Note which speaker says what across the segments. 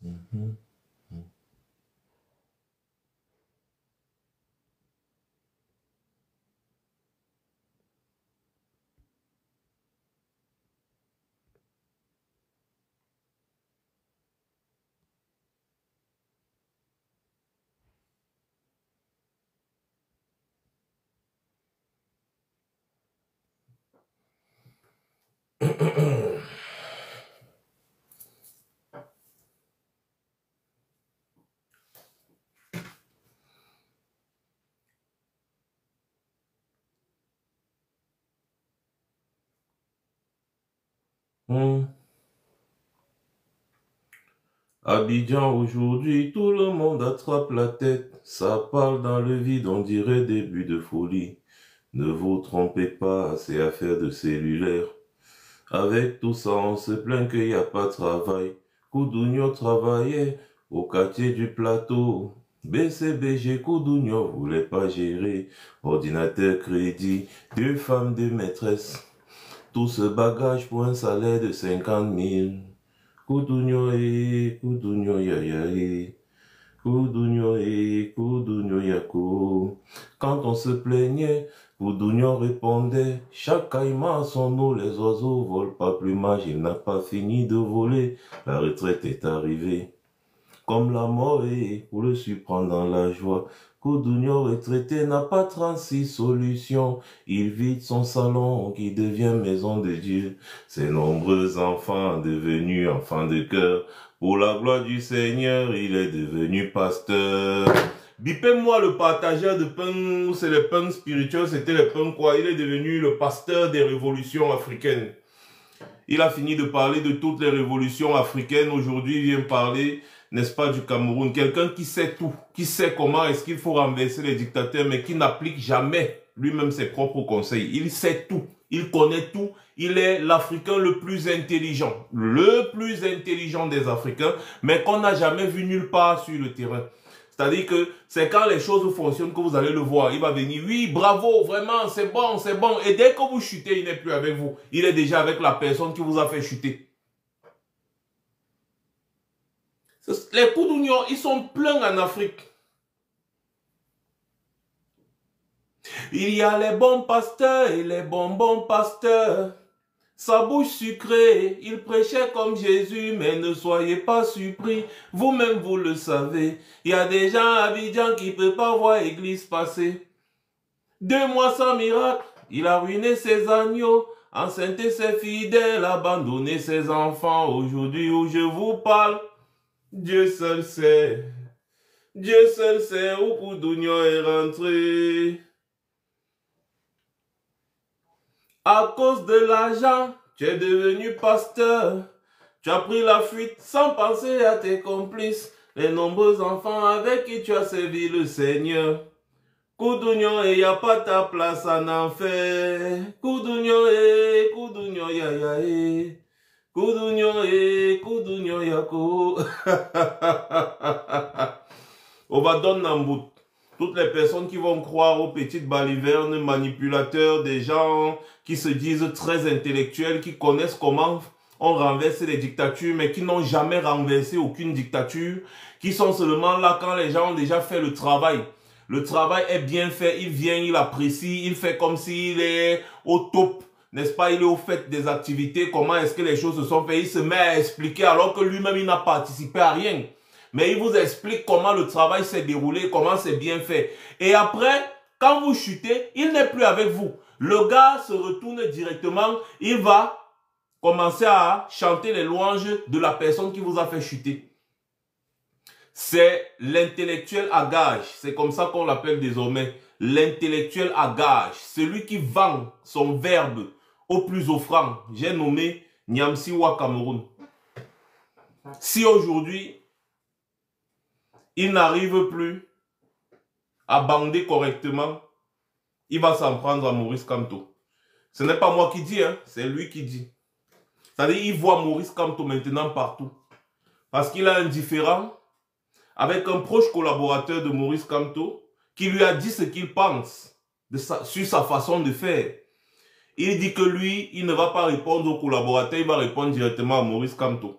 Speaker 1: Mhm. Hmm. Abidjan, aujourd'hui, tout le monde attrape la tête. Ça parle dans le vide, on dirait début de folie. Ne vous trompez pas, c'est affaire de cellulaire. Avec tout ça, on se plaint qu'il n'y a pas de travail. Koudougnot travaillait au quartier du plateau. BCBG Koudougnot voulait pas gérer. Ordinateur crédit, 2 femmes, 2 maîtresses. Tout ce bagage pour un salaire de 50 000. Koudougnot ya ya Koudougnot yako. Quand on se plaignait, Koudougnot répondait, chaque caïman a son eau, les oiseaux volent pas plumage, il n'a pas fini de voler, la retraite est arrivée. Comme la mort est pour le surprendre dans la joie. Koudougnot retraité n'a pas 36 solutions. Il vide son salon qui devient maison de Dieu. Ses nombreux enfants devenus enfants de cœur. Pour la gloire du Seigneur, il est devenu pasteur. Bipez-moi le partageur de pain, c'est le pain spirituel, c'était le pain quoi? Il est devenu le pasteur des révolutions africaines. Il a fini de parler de toutes les révolutions africaines. Aujourd'hui, il vient parler, n'est-ce pas, du Cameroun. Quelqu'un qui sait tout, qui sait comment est-ce qu'il faut renverser les dictateurs, mais qui n'applique jamais lui-même ses propres conseils. Il sait tout, il connaît tout. Il est l'Africain le plus intelligent des Africains, mais qu'on n'a jamais vu nulle part sur le terrain. C'est-à-dire que c'est quand les choses fonctionnent que vous allez le voir. Il va venir, oui, bravo, vraiment, c'est bon, c'est bon. Et dès que vous chutez, il n'est plus avec vous. Il est déjà avec la personne qui vous a fait chuter. Les Koudougnons, ils sont pleins en Afrique. Il y a les bons pasteurs et les bonbons pasteurs. Sa bouche sucrée, il prêchait comme Jésus, mais ne soyez pas surpris, vous-même vous le savez. Il y a des gens à Abidjan qui ne peuvent pas voir l'église passer. 2 mois sans miracle, il a ruiné ses agneaux, enceinté ses fidèles, abandonné ses enfants. Aujourd'hui où je vous parle, Dieu seul sait où Koudougnot est rentré. À cause de l'argent, tu es devenu pasteur. Tu as pris la fuite sans penser à tes complices, les nombreux enfants avec qui tu as servi le Seigneur. Koudougnot, et y a pas ta place en enfer. Koudougnot, ya ya, Koudougnot, yako. On va donner un bout. Toutes les personnes qui vont croire aux petites balivernes, manipulateurs, des gens qui se disent très intellectuels, qui connaissent comment on renverse les dictatures, mais qui n'ont jamais renversé aucune dictature, qui sont seulement là quand les gens ont déjà fait le travail. Le travail est bien fait, il vient, il apprécie, il fait comme s'il est au top, n'est-ce pas? Il est au fait des activités, comment est-ce que les choses se sont faites, il se met à expliquer alors que lui-même il n'a participé à rien. Mais il vous explique comment le travail s'est déroulé, comment c'est bien fait. Et après, quand vous chutez, il n'est plus avec vous. Le gars se retourne directement, il va commencer à chanter les louanges de la personne qui vous a fait chuter. C'est l'intellectuel à gage, c'est comme ça qu'on l'appelle désormais. L'intellectuel à gage, celui qui vend son verbe au plus offrant. J'ai nommé Nyamsiwa Cameroun. Si aujourd'hui, il n'arrive plus à bander correctement, il va s'en prendre à Maurice Kamto. Ce n'est pas moi qui dis, hein, c'est lui qui dit. C'est-à-dire qu'il voit Maurice Kamto maintenant partout. Parce qu'il a un différend avec un proche collaborateur de Maurice Kamto qui lui a dit ce qu'il pense sur sa façon de faire. Il dit que lui, il ne va pas répondre au collaborateur, il va répondre directement à Maurice Kamto.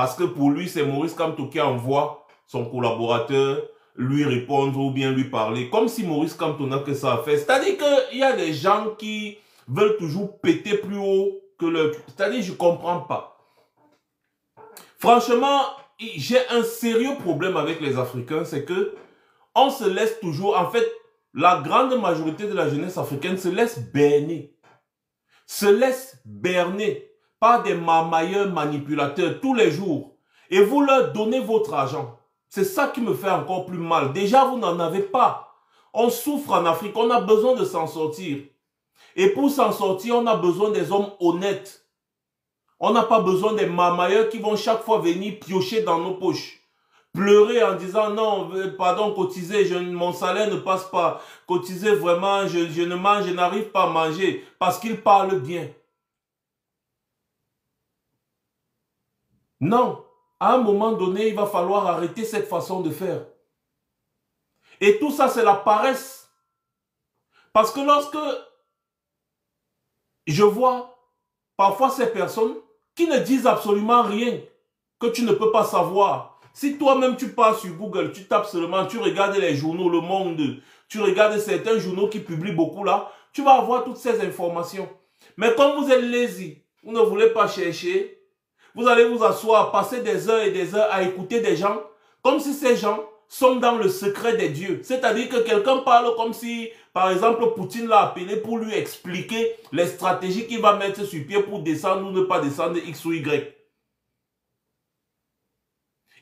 Speaker 1: Parce que pour lui, c'est Maurice Kamto qui envoie son collaborateur lui répondre ou bien lui parler. Comme si Maurice Kamto n'a que ça à faire. C'est-à-dire qu'il y a des gens qui veulent toujours péter plus haut que leur... C'est-à-dire, je ne comprends pas. Franchement, j'ai un sérieux problème avec les Africains, c'est que on se laisse toujours... En fait, la grande majorité de la jeunesse africaine se laisse berner. Se laisse berner par des mamailleurs manipulateurs tous les jours. Et vous leur donnez votre argent. C'est ça qui me fait encore plus mal. Déjà, vous n'en avez pas. On souffre en Afrique, on a besoin de s'en sortir. Et pour s'en sortir, on a besoin des hommes honnêtes. On n'a pas besoin des mamailleurs qui vont chaque fois venir piocher dans nos poches. Pleurer en disant non, pardon, cotiser, mon salaire ne passe pas. Cotiser vraiment, je ne mange, je n'arrive pas à manger parce qu'ils parlent bien. Non, à un moment donné, il va falloir arrêter cette façon de faire. Et tout ça, c'est la paresse. Parce que lorsque je vois parfois ces personnes qui ne disent absolument rien, que tu ne peux pas savoir. Si toi-même tu pars sur Google, tu tapes seulement, tu regardes les journaux, Le Monde, tu regardes certains journaux qui publient beaucoup là, tu vas avoir toutes ces informations. Mais comme vous êtes lazy, vous ne voulez pas chercher, vous allez vous asseoir, passer des heures et des heures à écouter des gens, comme si ces gens sont dans le secret des dieux. C'est-à-dire que quelqu'un parle comme si, par exemple, Poutine l'a appelé pour lui expliquer les stratégies qu'il va mettre sur pied pour descendre ou ne pas descendre X ou Y.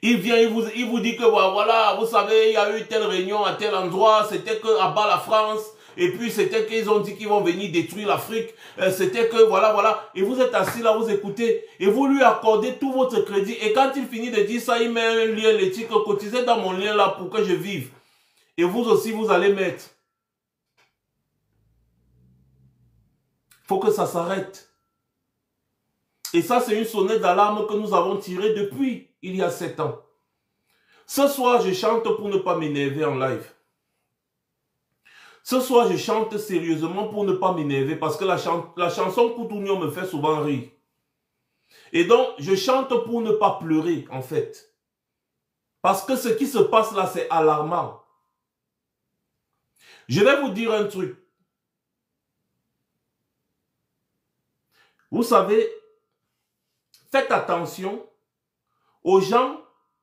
Speaker 1: Il vient, il vous dit que voilà, vous savez, il y a eu telle réunion à tel endroit, c'était que à bas la France, et puis c'était qu'ils ont dit qu'ils vont venir détruire l'Afrique, c'était que voilà, et vous êtes assis là, vous écoutez, et vous lui accordez tout votre crédit, et quand il finit de dire ça, il met un lien l'éthique, cotisez dans mon lien là pour que je vive. Et vous aussi, vous allez mettre. Faut que ça s'arrête. Et ça, c'est une sonnette d'alarme que nous avons tirée depuis il y a 7 ans. Ce soir, je chante pour ne pas m'énerver en live. Ce soir, je chante sérieusement pour ne pas m'énerver parce que la chanson Coutougnon me fait souvent rire. Et donc, je chante pour ne pas pleurer, en fait. Parce que ce qui se passe là, c'est alarmant. Je vais vous dire un truc. Vous savez, faites attention aux gens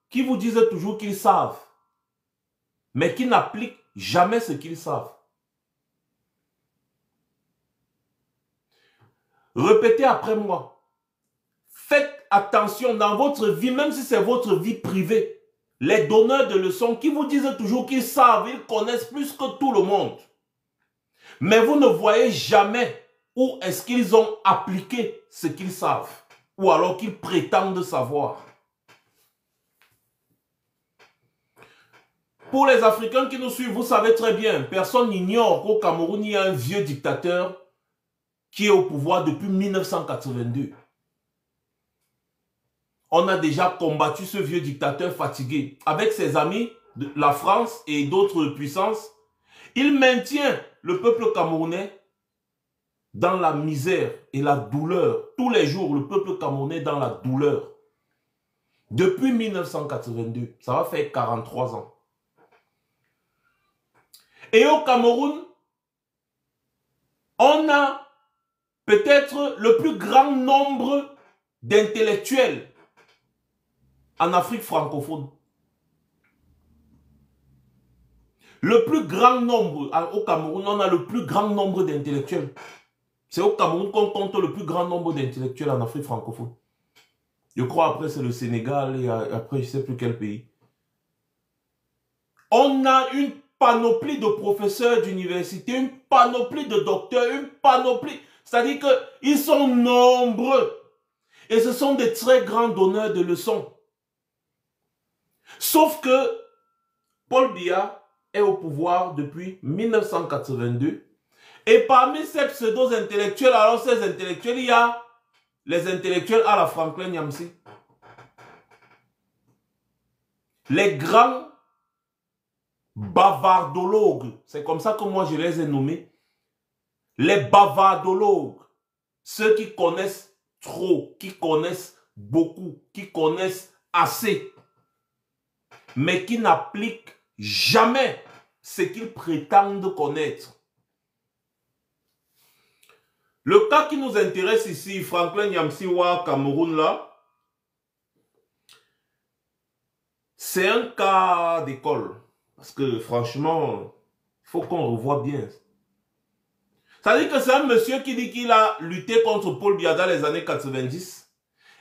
Speaker 1: qui vous disent toujours qu'ils savent, mais qui n'appliquent jamais ce qu'ils savent. Répétez après moi. Faites attention dans votre vie, même si c'est votre vie privée. Les donneurs de leçons qui vous disent toujours qu'ils savent, ils connaissent plus que tout le monde. Mais vous ne voyez jamais où est-ce qu'ils ont appliqué ce qu'ils savent. Ou alors qu'ils prétendent savoir. Pour les Africains qui nous suivent, vous savez très bien, personne n'ignore qu'au Cameroun, il y a un vieux dictateur qui est au pouvoir depuis 1982. On a déjà combattu ce vieux dictateur fatigué. Avec ses amis, la France et d'autres puissances, il maintient le peuple camerounais dans la misère et la douleur. Tous les jours, le peuple camerounais dans la douleur. Depuis 1982, ça va faire 43 ans. Et au Cameroun, on a peut-être le plus grand nombre d'intellectuels en Afrique francophone. Le plus grand nombre, au Cameroun, on a le plus grand nombre d'intellectuels. C'est au Cameroun qu'on compte le plus grand nombre d'intellectuels en Afrique francophone. Je crois après c'est le Sénégal et après je ne sais plus quel pays. On a une panoplie de professeurs d'université, une panoplie de docteurs, une panoplie. C'est-à-dire qu'ils sont nombreux. Et ce sont des très grands donneurs de leçons. Sauf que Paul Biya est au pouvoir depuis 1982. Et parmi ces pseudo-intellectuels, alors ces intellectuels, il y a les intellectuels à la Franklin Nyamsi. Les grands bavardologues, c'est comme ça que moi je les ai nommés. Les bavardologues, ceux qui connaissent trop, qui connaissent beaucoup, qui connaissent assez, mais qui n'appliquent jamais ce qu'ils prétendent connaître. Le cas qui nous intéresse ici, Franklin Nyamsiwa, Cameroun, là, c'est un cas d'école. Parce que franchement, il faut qu'on revoie bien. Ça veut dire que c'est un monsieur qui dit qu'il a lutté contre Paul Biya dans les années 90.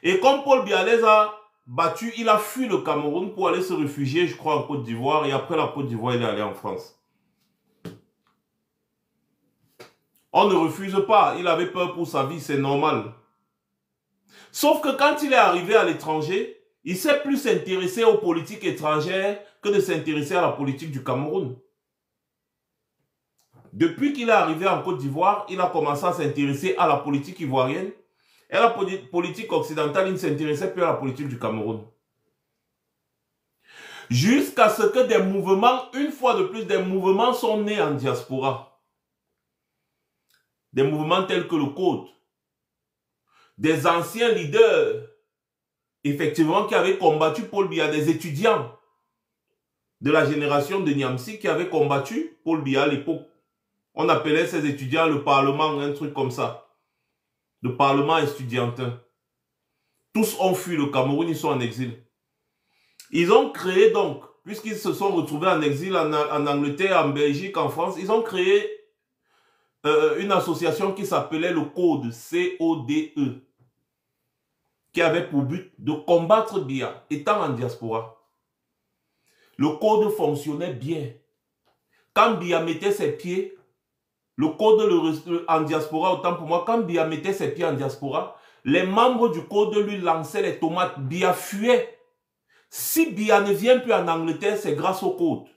Speaker 1: Et comme Paul Biya les a battus, il a fui le Cameroun pour aller se réfugier, je crois, en Côte d'Ivoire. Et après la Côte d'Ivoire, il est allé en France. On ne refuse pas. Il avait peur pour sa vie, c'est normal. Sauf que quand il est arrivé à l'étranger, il s'est plus intéressé aux politiques étrangères que de s'intéresser à la politique du Cameroun. Depuis qu'il est arrivé en Côte d'Ivoire, il a commencé à s'intéresser à la politique ivoirienne. Et la politique occidentale, il ne s'intéressait plus à la politique du Cameroun. Jusqu'à ce que des mouvements, une fois de plus, des mouvements sont nés en diaspora. Des mouvements tels que le Code. Des anciens leaders, effectivement, qui avaient combattu Paul Biya, des étudiants de la génération de Niamsi qui avaient combattu Paul Biya à l'époque. On appelait ces étudiants le Parlement, un truc comme ça. Le Parlement estudiantin. Tous ont fui le Cameroun, ils sont en exil. Ils ont créé donc, puisqu'ils se sont retrouvés en exil en Angleterre, en Belgique, en France, ils ont créé une association qui s'appelait le Code, C-O-D-E, qui avait pour but de combattre Biya, étant en diaspora. Le Code fonctionnait bien. Quand Biya mettait ses pieds, le Code en diaspora, autant pour moi, quand Biya mettait ses pieds en diaspora, les membres du Code lui lançaient les tomates. Biya fuyait. Si Biya ne vient plus en Angleterre, c'est grâce au Code.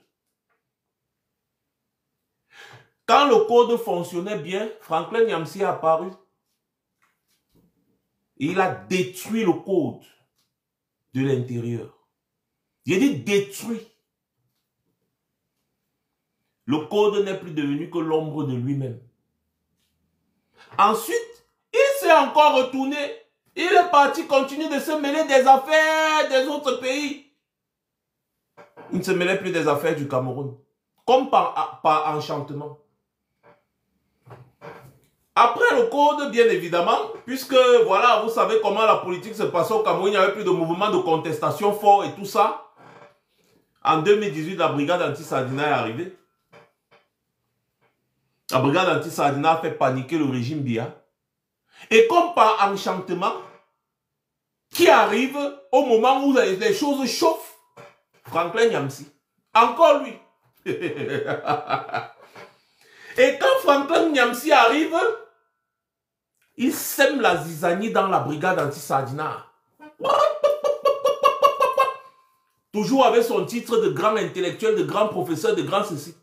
Speaker 1: Quand le Code fonctionnait bien, Franklin Nyamsi est apparu. Il a détruit le Code de l'intérieur. J'ai dit détruit. Le Code n'est plus devenu que l'ombre de lui-même. Ensuite, il s'est encore retourné. Il est parti continuer de se mêler des affaires des autres pays. Il ne se mêlait plus des affaires du Cameroun. Comme par enchantement. Après le Code, bien évidemment, puisque voilà, vous savez comment la politique se passe au Cameroun, il n'y avait plus de mouvement de contestation fort et tout ça. En 2018, la brigade anti-Sardina est arrivée. La brigade anti-Sardina a fait paniquer le régime Biya. Et comme par enchantement, qui arrive au moment où les choses chauffent, Franklin Nyamsi. Encore lui. Et quand Franklin Nyamsi arrive, il sème la zizanie dans la brigade anti-Sardina. Toujours avec son titre de grand intellectuel, de grand professeur, de grand ceci.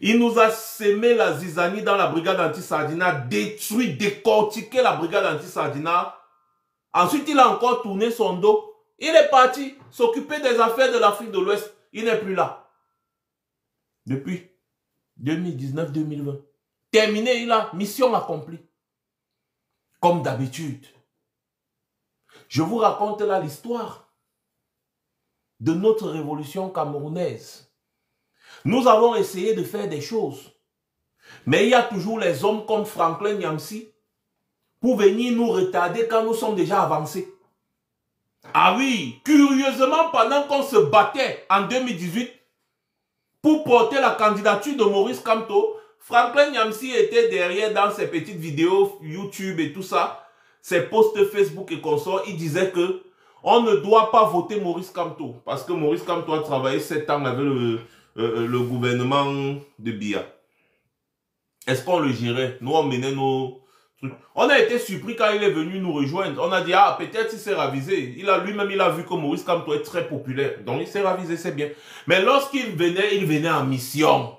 Speaker 1: Il nous a sémé la zizanie dans la brigade anti-Sardina, détruit, décortiqué la brigade anti-Sardina. Ensuite, il a encore tourné son dos. Il est parti s'occuper des affaires de l'Afrique de l'Ouest. Il n'est plus là. Depuis 2019-2020. Terminé, il a mission accomplie. Comme d'habitude. Je vous raconte là l'histoire de notre révolution camerounaise. Nous avons essayé de faire des choses. Mais il y a toujours les hommes comme Franklin Nyamsi pour venir nous retarder quand nous sommes déjà avancés. Ah oui, curieusement, pendant qu'on se battait en 2018 pour porter la candidature de Maurice Kamto, Franklin Nyamsi était derrière dans ses petites vidéos YouTube et tout ça, ses posts Facebook et consorts. Il disait que on ne doit pas voter Maurice Kamto parce que Maurice Kamto a travaillé 7 ans avec le gouvernement de Biya. Est-ce qu'on le gérait? Nous, on menait nos trucs. On a été surpris quand il est venu nous rejoindre. On a dit, ah, peut-être il s'est ravisé. Lui-même, il a vu que Maurice Kamto est très populaire. Donc, il s'est ravisé, c'est bien. Mais lorsqu'il venait, il venait en mission.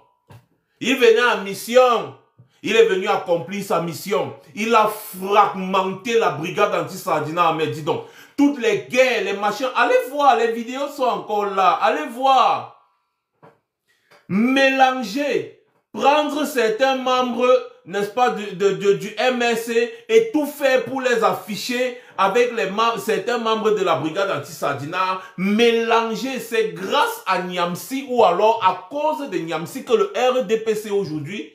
Speaker 1: Il venait en mission. Il est venu accomplir sa mission. Il a fragmenté la brigade anti-Sardina. Mais dis donc, toutes les guerres, les machins, allez voir, les vidéos sont encore là. Allez voir. Mélanger prendre certains membres, n'est-ce pas, du MRC et tout faire pour les afficher avec certains membres de la brigade anti-Sardina, mélanger. C'est grâce à Niamsi ou alors à cause de Niamsi que le RDPC aujourd'hui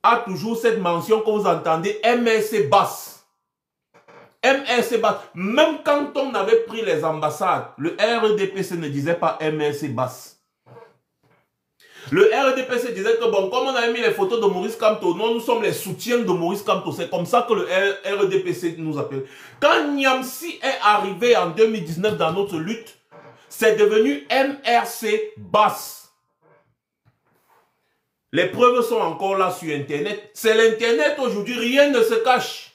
Speaker 1: a toujours cette mention que vous entendez, MRC basse. MRC basse. Même quand on avait pris les ambassades, le RDPC ne disait pas MRC basse. Le RDPC disait que bon, comme on avait mis les photos de Maurice Kamto, nous sommes les soutiens de Maurice Kamto. C'est comme ça que le RDPC nous appelle. Quand Niamsi est arrivé en 2019 dans notre lutte, c'est devenu MRC basse. Les preuves sont encore là sur Internet. C'est l'Internet aujourd'hui, rien ne se cache.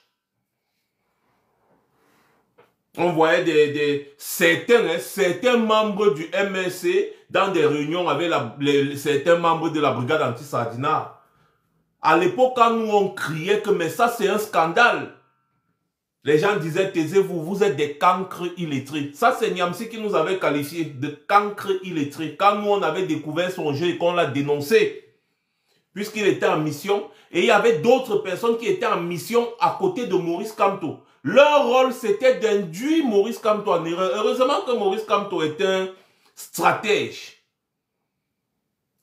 Speaker 1: On voyait certains membres du MRC dans des réunions avec certains membres de la brigade anti-Sardina. À l'époque, quand nous on criait que mais ça c'est un scandale, les gens disaient taisez-vous, vous êtes des cancres illettrés. Ça c'est Niamsi qui nous avait qualifié de cancres illettrés. Quand nous on avait découvert son jeu et qu'on l'a dénoncé, puisqu'il était en mission, et il y avait d'autres personnes qui étaient en mission à côté de Maurice Kamto. Leur rôle, c'était d'induire Maurice Kamto en erreur. Heureusement que Maurice Kamto est un stratège.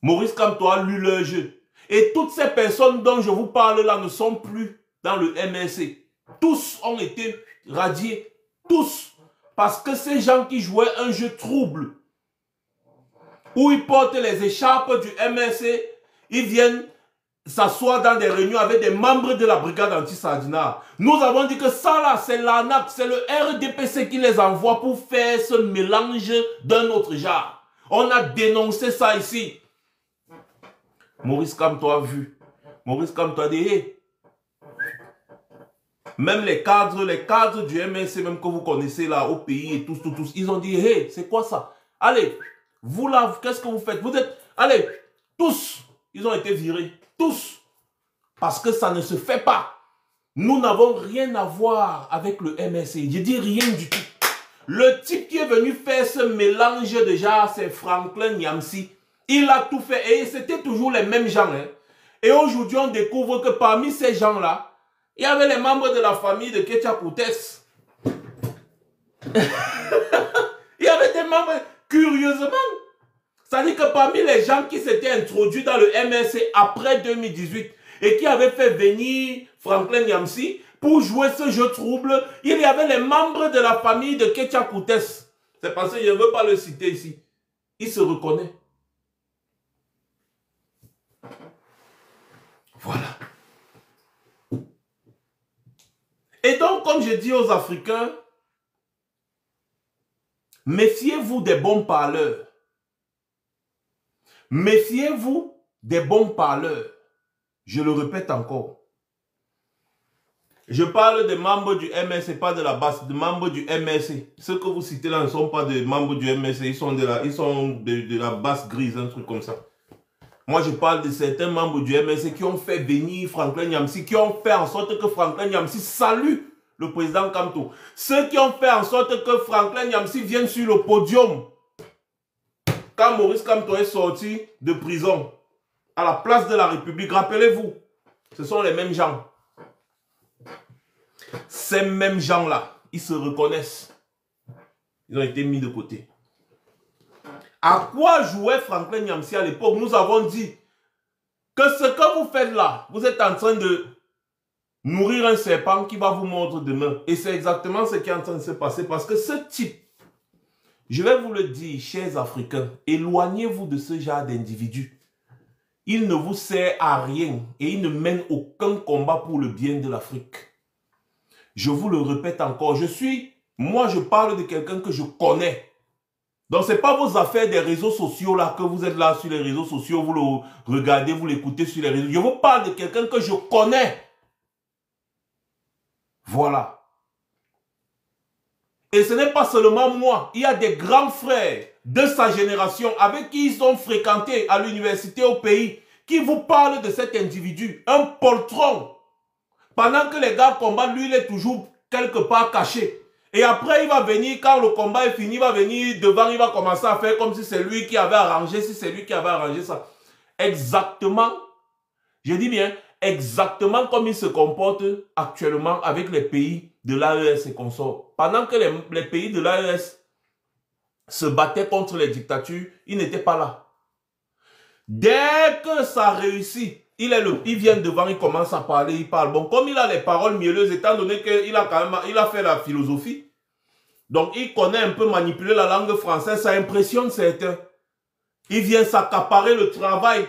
Speaker 1: Maurice Kamto a lu leur jeu. Et toutes ces personnes dont je vous parle là ne sont plus dans le MRC. Tous ont été radiés. Tous. Parce que ces gens qui jouaient un jeu trouble, où ils portent les écharpes du MRC, ils viennent s'asseoir dans des réunions avec des membres de la brigade anti-Sardina. Nous avons dit que ça là, c'est l'ANAC, c'est le RDPC qui les envoie pour faire ce mélange d'un autre genre. On a dénoncé ça ici. Maurice Kamto a vu. Maurice Kamto a dit, hey. Même les cadres du MRC, même que vous connaissez là au pays et tous, ils ont dit, hey, c'est quoi ça? Allez, vous là, qu'est-ce que vous faites? Vous êtes, allez, tous, ils ont été virés. Tous. Parce que ça ne se fait pas. Nous n'avons rien à voir avec le MRC. Je dis rien du tout. Le type qui est venu faire ce mélange de genre, c'est Franklin Niamsi. Il a tout fait. Et c'était toujours les mêmes gens. Hein. Et aujourd'hui, on découvre que parmi ces gens-là, il y avait les membres de la famille de Ketia Koutès. Il y avait des membres, curieusement. C'est-à-dire que parmi les gens qui s'étaient introduits dans le MRC après 2018 et qui avaient fait venir Franklin Niamsi pour jouer ce jeu trouble, il y avait les membres de la famille de Ketia Koutès. C'est parce que je ne veux pas le citer ici. Il se reconnaît. Voilà. Et donc, comme je dis aux Africains, méfiez-vous des bons parleurs. Méfiez-vous des bons parleurs. Je le répète encore. Je parle des membres du MRC, pas de la base, des membres du MRC. Ceux que vous citez là ne sont pas des membres du MRC, ils sont de la base grise, un truc comme ça. Moi, je parle de certains membres du MRC qui ont fait venir Franklin Niamsi, qui ont fait en sorte que Franklin Niamsi salue le président Kamto. Ceux qui ont fait en sorte que Franklin Niamsi vienne sur le podium quand Maurice Kamto est sorti de prison à la place de la République. Rappelez-vous, ce sont les mêmes gens. Ces mêmes gens-là, ils se reconnaissent. Ils ont été mis de côté. À quoi jouait Franklin Niamsi à l'époque? Nous avons dit que ce que vous faites là, vous êtes en train de nourrir un serpent qui va vous mordre demain. Et c'est exactement ce qui est en train de se passer parce que ce type, je vais vous le dire, chers Africains, éloignez-vous de ce genre d'individu. Il ne vous sert à rien et il ne mène aucun combat pour le bien de l'Afrique. Je vous le répète encore, moi je parle de quelqu'un que je connais. Donc ce n'est pas vos affaires des réseaux sociaux là, que vous êtes là sur les réseaux sociaux, vous le regardez, vous l'écoutez sur les réseaux. Je vous parle de quelqu'un que je connais. Voilà. Et ce n'est pas seulement moi. Il y a des grands frères de sa génération avec qui ils ont fréquenté à l'université au pays qui vous parlent de cet individu. Un poltron. Pendant que les gars combattent, lui, il est toujours quelque part caché. Et après, il va venir, quand le combat est fini, il va venir devant, il va commencer à faire comme si c'est lui qui avait arrangé, si c'est lui qui avait arrangé ça. exactement, je dis bien, exactement comme il se comporte actuellement avec les pays de l'AES et consorts. Pendant que les pays de l'AES se battaient contre les dictatures, il n'était pas là. Dès que ça réussit, il vient devant, il commence à parler, il parle. Bon, comme il a les paroles mielleuses, étant donné qu'il a fait la philosophie, donc il connaît un peu manipuler la langue française, ça impressionne certains. Il vient s'accaparer le travail.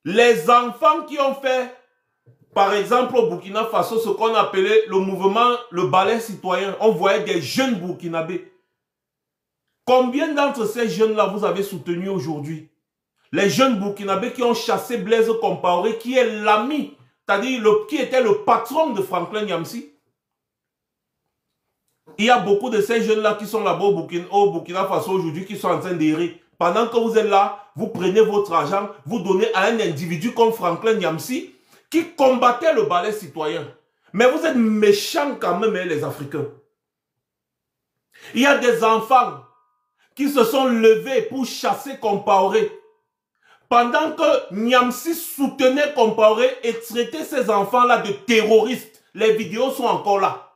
Speaker 1: Les enfants qui ont fait, par exemple au Burkina Faso, ce qu'on appelait le mouvement, le ballet citoyen, on voyait des jeunes Burkinabés. Combien d'entre ces jeunes-là vous avez soutenu aujourd'hui? Les jeunes Burkinabés qui ont chassé Blaise Compaoré, qui est l'ami, c'est-à-dire qui était le patron de Franklin Nyamsi. Il y a beaucoup de ces jeunes-là qui sont là-bas au Burkina Faso aujourd'hui, qui sont en train d'errer. Pendant que vous êtes là, vous prenez votre argent, vous donnez à un individu comme Franklin Nyamsi, qui combattait le ballet citoyen. Mais vous êtes méchants quand même, hein, les Africains. Il y a des enfants qui se sont levés pour chasser Compaoré. Pendant que Nyamsi soutenait Compaoré et traitait ces enfants-là de terroristes. Les vidéos sont encore là.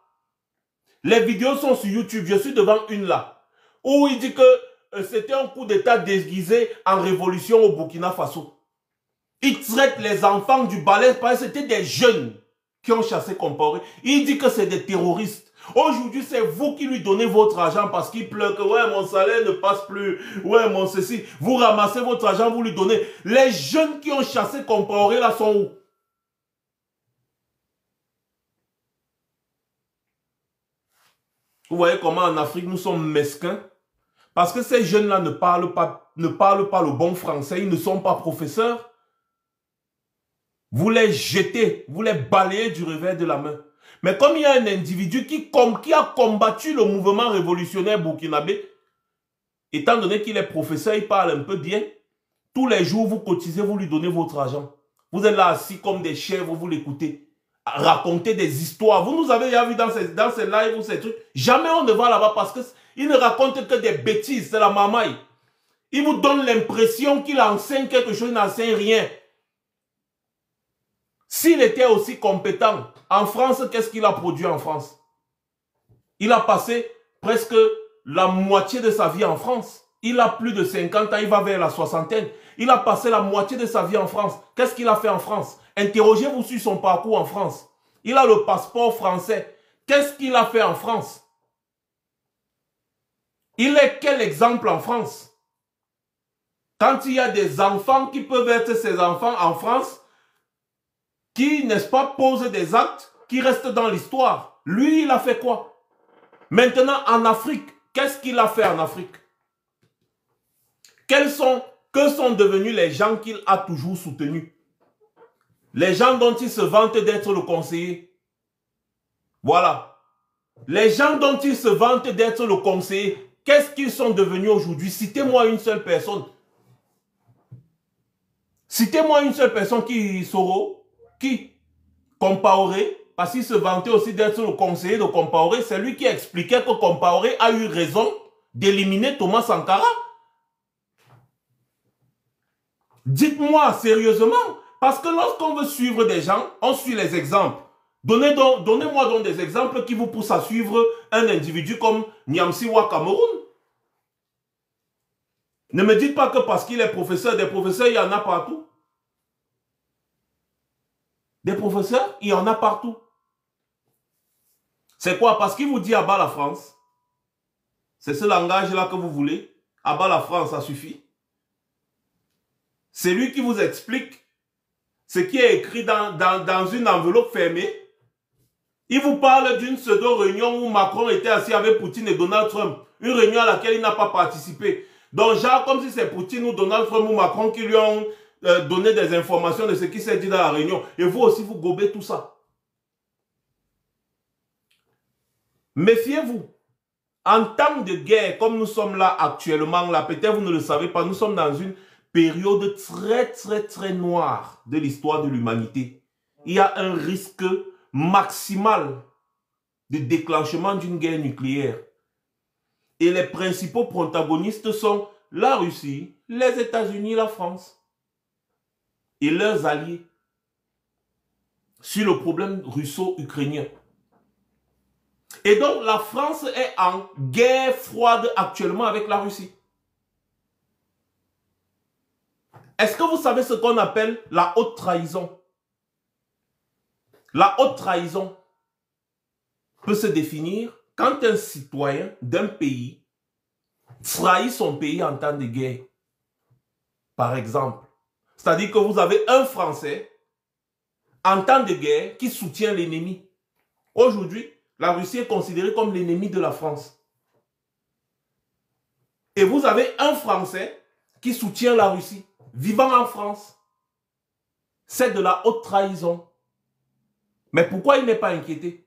Speaker 1: Les vidéos sont sur YouTube. Je suis devant une là. Où il dit que c'était un coup d'état déguisé en révolution au Burkina Faso. Il traite les enfants du balai parce que c'était des jeunes qui ont chassé Compaoré. Il dit que c'est des terroristes. Aujourd'hui, c'est vous qui lui donnez votre argent parce qu'il pleure que ouais, mon salaire ne passe plus. Ouais, mon ceci. Vous ramassez votre argent, vous lui donnez. Les jeunes qui ont chassé Compaoré là sont où? Vous voyez comment en Afrique nous sommes mesquins? Parce que ces jeunes-là ne parlent pas le bon français, ils ne sont pas professeurs. Vous les jetez, vous les balayez du revers de la main. Mais comme il y a un individu qui a combattu le mouvement révolutionnaire burkinabé, étant donné qu'il est professeur, il parle un peu bien, tous les jours vous cotisez, vous lui donnez votre argent. Vous êtes là assis comme des chèvres, vous l'écoutez. Raconter des histoires. Vous nous avez déjà vu dans ces lives ou ces trucs. Jamais on ne va là-bas parce qu'il ne raconte que des bêtises. C'est la mamaille. Il vous donne l'impression qu'il enseigne quelque chose, il n'enseigne rien. S'il était aussi compétent, en France, qu'est-ce qu'il a produit en France? Il a passé presque la moitié de sa vie en France. Il a plus de 50 ans, il va vers la soixantaine. Il a passé la moitié de sa vie en France. Qu'est-ce qu'il a fait en France? Interrogez-vous sur son parcours en France. Il a le passeport français. Qu'est-ce qu'il a fait en France? Il est quel exemple en France? Quand il y a des enfants qui peuvent être ses enfants en France, qui, n'est-ce pas, posent des actes qui restent dans l'histoire. Lui, il a fait quoi? Maintenant, en Afrique, qu'est-ce qu'il a fait en Afrique? Que sont devenus les gens qu'il a toujours soutenus? Les gens dont il se vante d'être le conseiller. Voilà. Les gens dont il se vante d'être le conseiller, qu'est-ce qu'ils sont devenus aujourd'hui? Citez-moi une seule personne. Citez-moi une seule personne qui Soro, qui Compaoré, parce qu'il se vantait aussi d'être le conseiller de Compaoré, c'est lui qui expliquait que Compaoré a eu raison d'éliminer Thomas Sankara. Dites-moi sérieusement, parce que lorsqu'on veut suivre des gens, on suit les exemples. Donnez-moi donc des exemples qui vous poussent à suivre un individu comme Nyamsi Wa Cameroun. Ne me dites pas que parce qu'il est professeur, des professeurs, il y en a partout. Des professeurs, il y en a partout. C'est quoi? Parce qu'il vous dit abat la France. C'est ce langage-là que vous voulez. Abat la France, ça suffit. C'est lui qui vous explique ce qui est écrit dans une enveloppe fermée. Il vous parle d'une pseudo-réunion où Macron était assis avec Poutine et Donald Trump. Une réunion à laquelle il n'a pas participé. Donc, genre, comme si c'est Poutine ou Donald Trump ou Macron qui lui ont donné des informations de ce qui s'est dit dans la réunion. Et vous aussi, vous gobez tout ça. Méfiez-vous. En temps de guerre, comme nous sommes là actuellement, là, peut-être vous ne le savez pas, nous sommes dans une période très noire de l'histoire de l'humanité. Il y a un risque maximal de déclenchement d'une guerre nucléaire. Et les principaux protagonistes sont la Russie, les États-Unis, la France. et leurs alliés sur le problème russo-ukrainien. Et donc, la France est en guerre froide actuellement avec la Russie. Est-ce que vous savez ce qu'on appelle la haute trahison? La haute trahison peut se définir quand un citoyen d'un pays trahit son pays en temps de guerre. Par exemple, c'est-à-dire que vous avez un Français en temps de guerre qui soutient l'ennemi. Aujourd'hui, la Russie est considérée comme l'ennemi de la France. Et vous avez un Français qui soutient la Russie, vivant en France. C'est de la haute trahison. Mais pourquoi il n'est pas inquiété?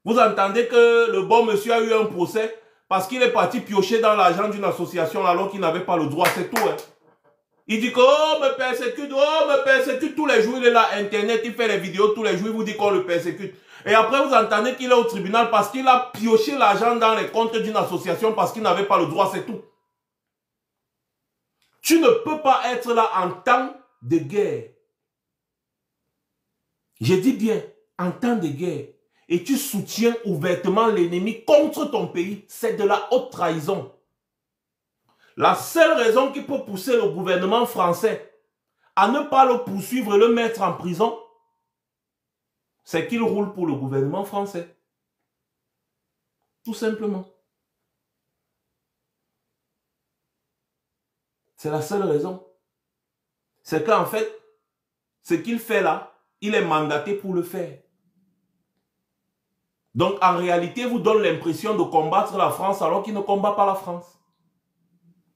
Speaker 1: Vous entendez que le bon monsieur a eu un procès parce qu'il est parti piocher dans l'argent d'une association alors qu'il n'avait pas le droit, c'est tout. Hein. Il dit que oh, me persécute tous les jours, il est là, Internet, il fait les vidéos tous les jours, il vous dit qu'on le persécute. Et après vous entendez qu'il est au tribunal parce qu'il a pioché l'argent dans les comptes d'une association parce qu'il n'avait pas le droit, c'est tout. Tu ne peux pas être là en temps de guerre. Je dis bien, en temps de guerre, et tu soutiens ouvertement l'ennemi contre ton pays, c'est de la haute trahison. La seule raison qui peut pousser le gouvernement français à ne pas le poursuivre et le mettre en prison, c'est qu'il roule pour le gouvernement français. Tout simplement. C'est la seule raison. C'est qu'en fait, ce qu'il fait là, il est mandaté pour le faire. Donc en réalité, vous donne l'impression de combattre la France alors qu'il ne combat pas la France.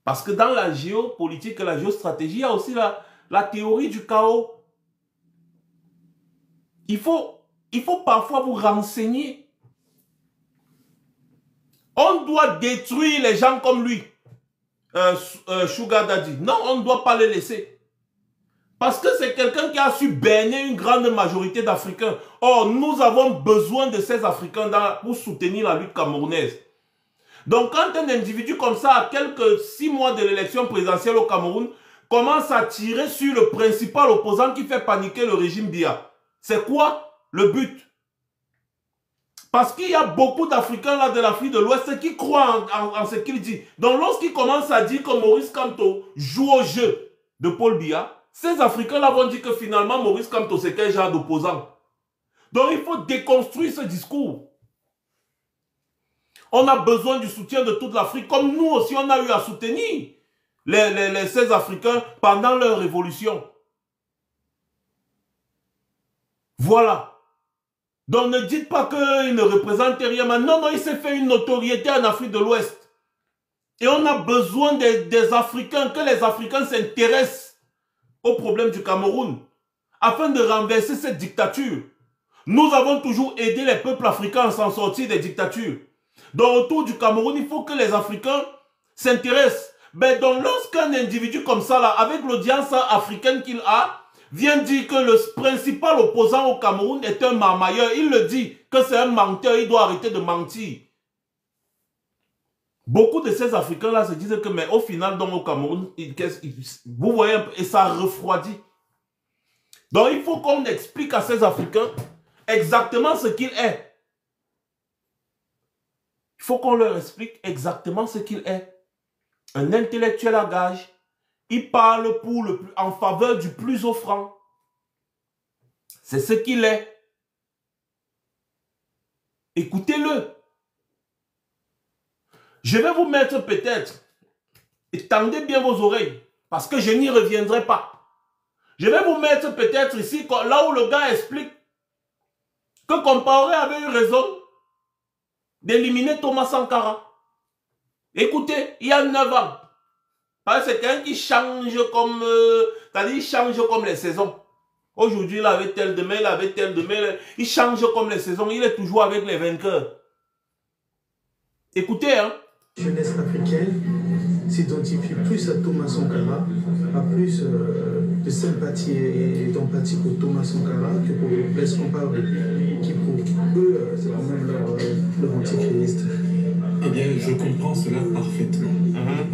Speaker 1: Parce que dans la géopolitique et la géostratégie, il y a aussi la théorie du chaos. Il faut parfois vous renseigner. On doit détruire les gens comme lui. Sugar Daddy. Non, on ne doit pas les laisser. Parce que c'est quelqu'un qui a su berner une grande majorité d'Africains. Or, nous avons besoin de ces Africains pour soutenir la lutte camerounaise. Donc, quand un individu comme ça, à quelques 6 mois de l'élection présidentielle au Cameroun, commence à tirer sur le principal opposant qui fait paniquer le régime Biya, c'est quoi le but? Parce qu'il y a beaucoup d'Africains là de l'Afrique de l'Ouest qui croient en ce qu'il dit. Donc, lorsqu'il commence à dire que Maurice Kamto joue au jeu de Paul Biya, ces Africains-là vont dire que finalement, Maurice Kamto, c'est quel genre d'opposant? Donc, il faut déconstruire ce discours. On a besoin du soutien de toute l'Afrique, comme nous aussi, on a eu à soutenir ces Africains pendant leur révolution. Voilà. Donc, ne dites pas qu'il ne représente rien. Mais non, non, il s'est fait une notoriété en Afrique de l'Ouest. Et on a besoin des Africains, que les Africains s'intéressent au problème du Cameroun, afin de renverser cette dictature. Nous avons toujours aidé les peuples africains à s'en sortir des dictatures. Donc autour du Cameroun, il faut que les Africains s'intéressent. Mais donc lorsqu'un individu comme ça, là, avec l'audience africaine qu'il a, vient dire que le principal opposant au Cameroun est un marmailleur, il le dit que c'est un menteur, il doit arrêter de mentir. Beaucoup de ces Africains-là se disent que, mais au final, donc au Cameroun, vous voyez un peu, et ça refroidit. Donc il faut qu'on explique à ces Africains exactement ce qu'il est. Il faut qu'on leur explique exactement ce qu'il est. Un intellectuel à gage. Il parle en faveur du plus offrant. C'est ce qu'il est. Écoutez-le. Je vais vous mettre peut-être, et tendez bien vos oreilles, parce que je n'y reviendrai pas. Je vais vous mettre peut-être ici, là où le gars explique que Compaoré avait eu raison d'éliminer Thomas Sankara. Écoutez, il y a 9 ans, c'est quelqu'un qui change comme, il change comme les saisons. Aujourd'hui, il avait tel demain, il avait tel demain, il change comme les saisons, il est toujours avec les vainqueurs. Écoutez, hein.
Speaker 2: La jeunesse africaine s'identifie plus à Thomas Sankara, a plus de sympathie et d'empathie pour Thomas Sankara que pour Blaise Compaoré, qui pour eux, c'est quand même leur antichrist.
Speaker 3: Eh bien, je comprends cela parfaitement.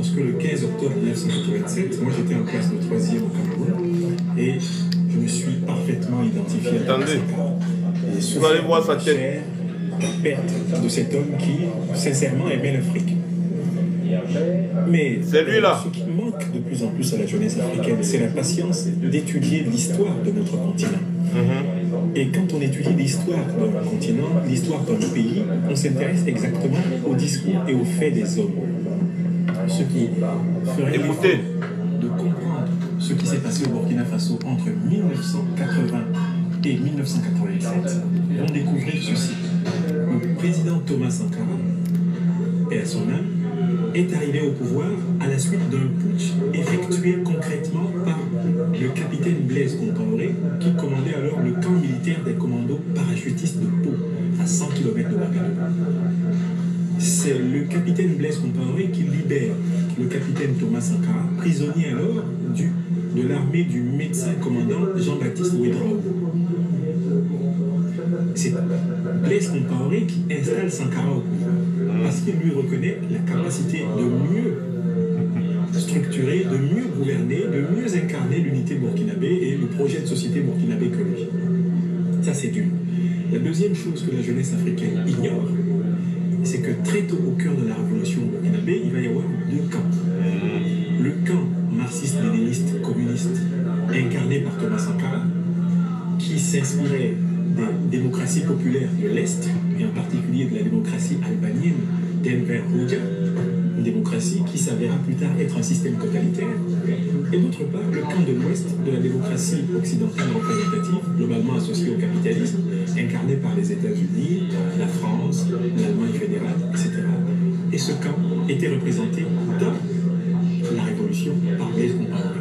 Speaker 3: parce que le 15 octobre 1987, moi j'étais en classe de 3e au Cameroun et je me suis parfaitement identifié à Thomas Sankara. Et
Speaker 1: vous allez voir sa tête.
Speaker 3: La perte de cet homme qui, sincèrement, aimait l'Afrique. Mais
Speaker 1: c'est lui là.
Speaker 3: Ce qui manque de plus en plus à la jeunesse africaine, c'est la patience d'étudier l'histoire de notre continent. Et quand on étudie l'histoire d'un continent, l'histoire d'un pays, on s'intéresse exactement au discours et aux faits des hommes. Ce qui ferait l'effort de comprendre ce qui s'est passé au Burkina Faso entre 1980 et 1987 vont découvrir ceci. Le président Thomas Sankara, paix à son âme, est arrivé au pouvoir à la suite d'un putsch effectué concrètement par le capitaine Blaise Compaoré, qui commandait alors le camp militaire des commandos parachutistes de Pau, à 100 km de Ouagadougou. C'est le capitaine Blaise Compaoré qui libère le capitaine Thomas Sankara, prisonnier alors de l'armée du médecin commandant Jean-Baptiste Ouédraogo. C'est Blaise Compaoré qui installe Sankara au pouvoir, parce qu'il lui reconnaît la capacité de mieux structurer, de mieux gouverner, de mieux incarner l'unité burkinabé et le projet de société burkinabé que lui. Ça, c'est d'une. La deuxième chose que la jeunesse africaine ignore, c'est que très tôt au cœur de la révolution burkinabé, il va y avoir deux camps. Le camp marxiste-léniniste communiste incarné par Thomas Sankara, qui s'inspirait des démocraties populaires de l'Est, et en particulier de la démocratie albanienne d'Enver Hoxha, une démocratie qui s'avéra plus tard être un système totalitaire, et d'autre part le camp de l'Ouest de la démocratie occidentale représentative, globalement associée au capitalisme, incarné par les États-Unis, la France, l'Allemagne fédérale, etc. Et ce camp était représenté dans la révolution par Blaise Compaoré.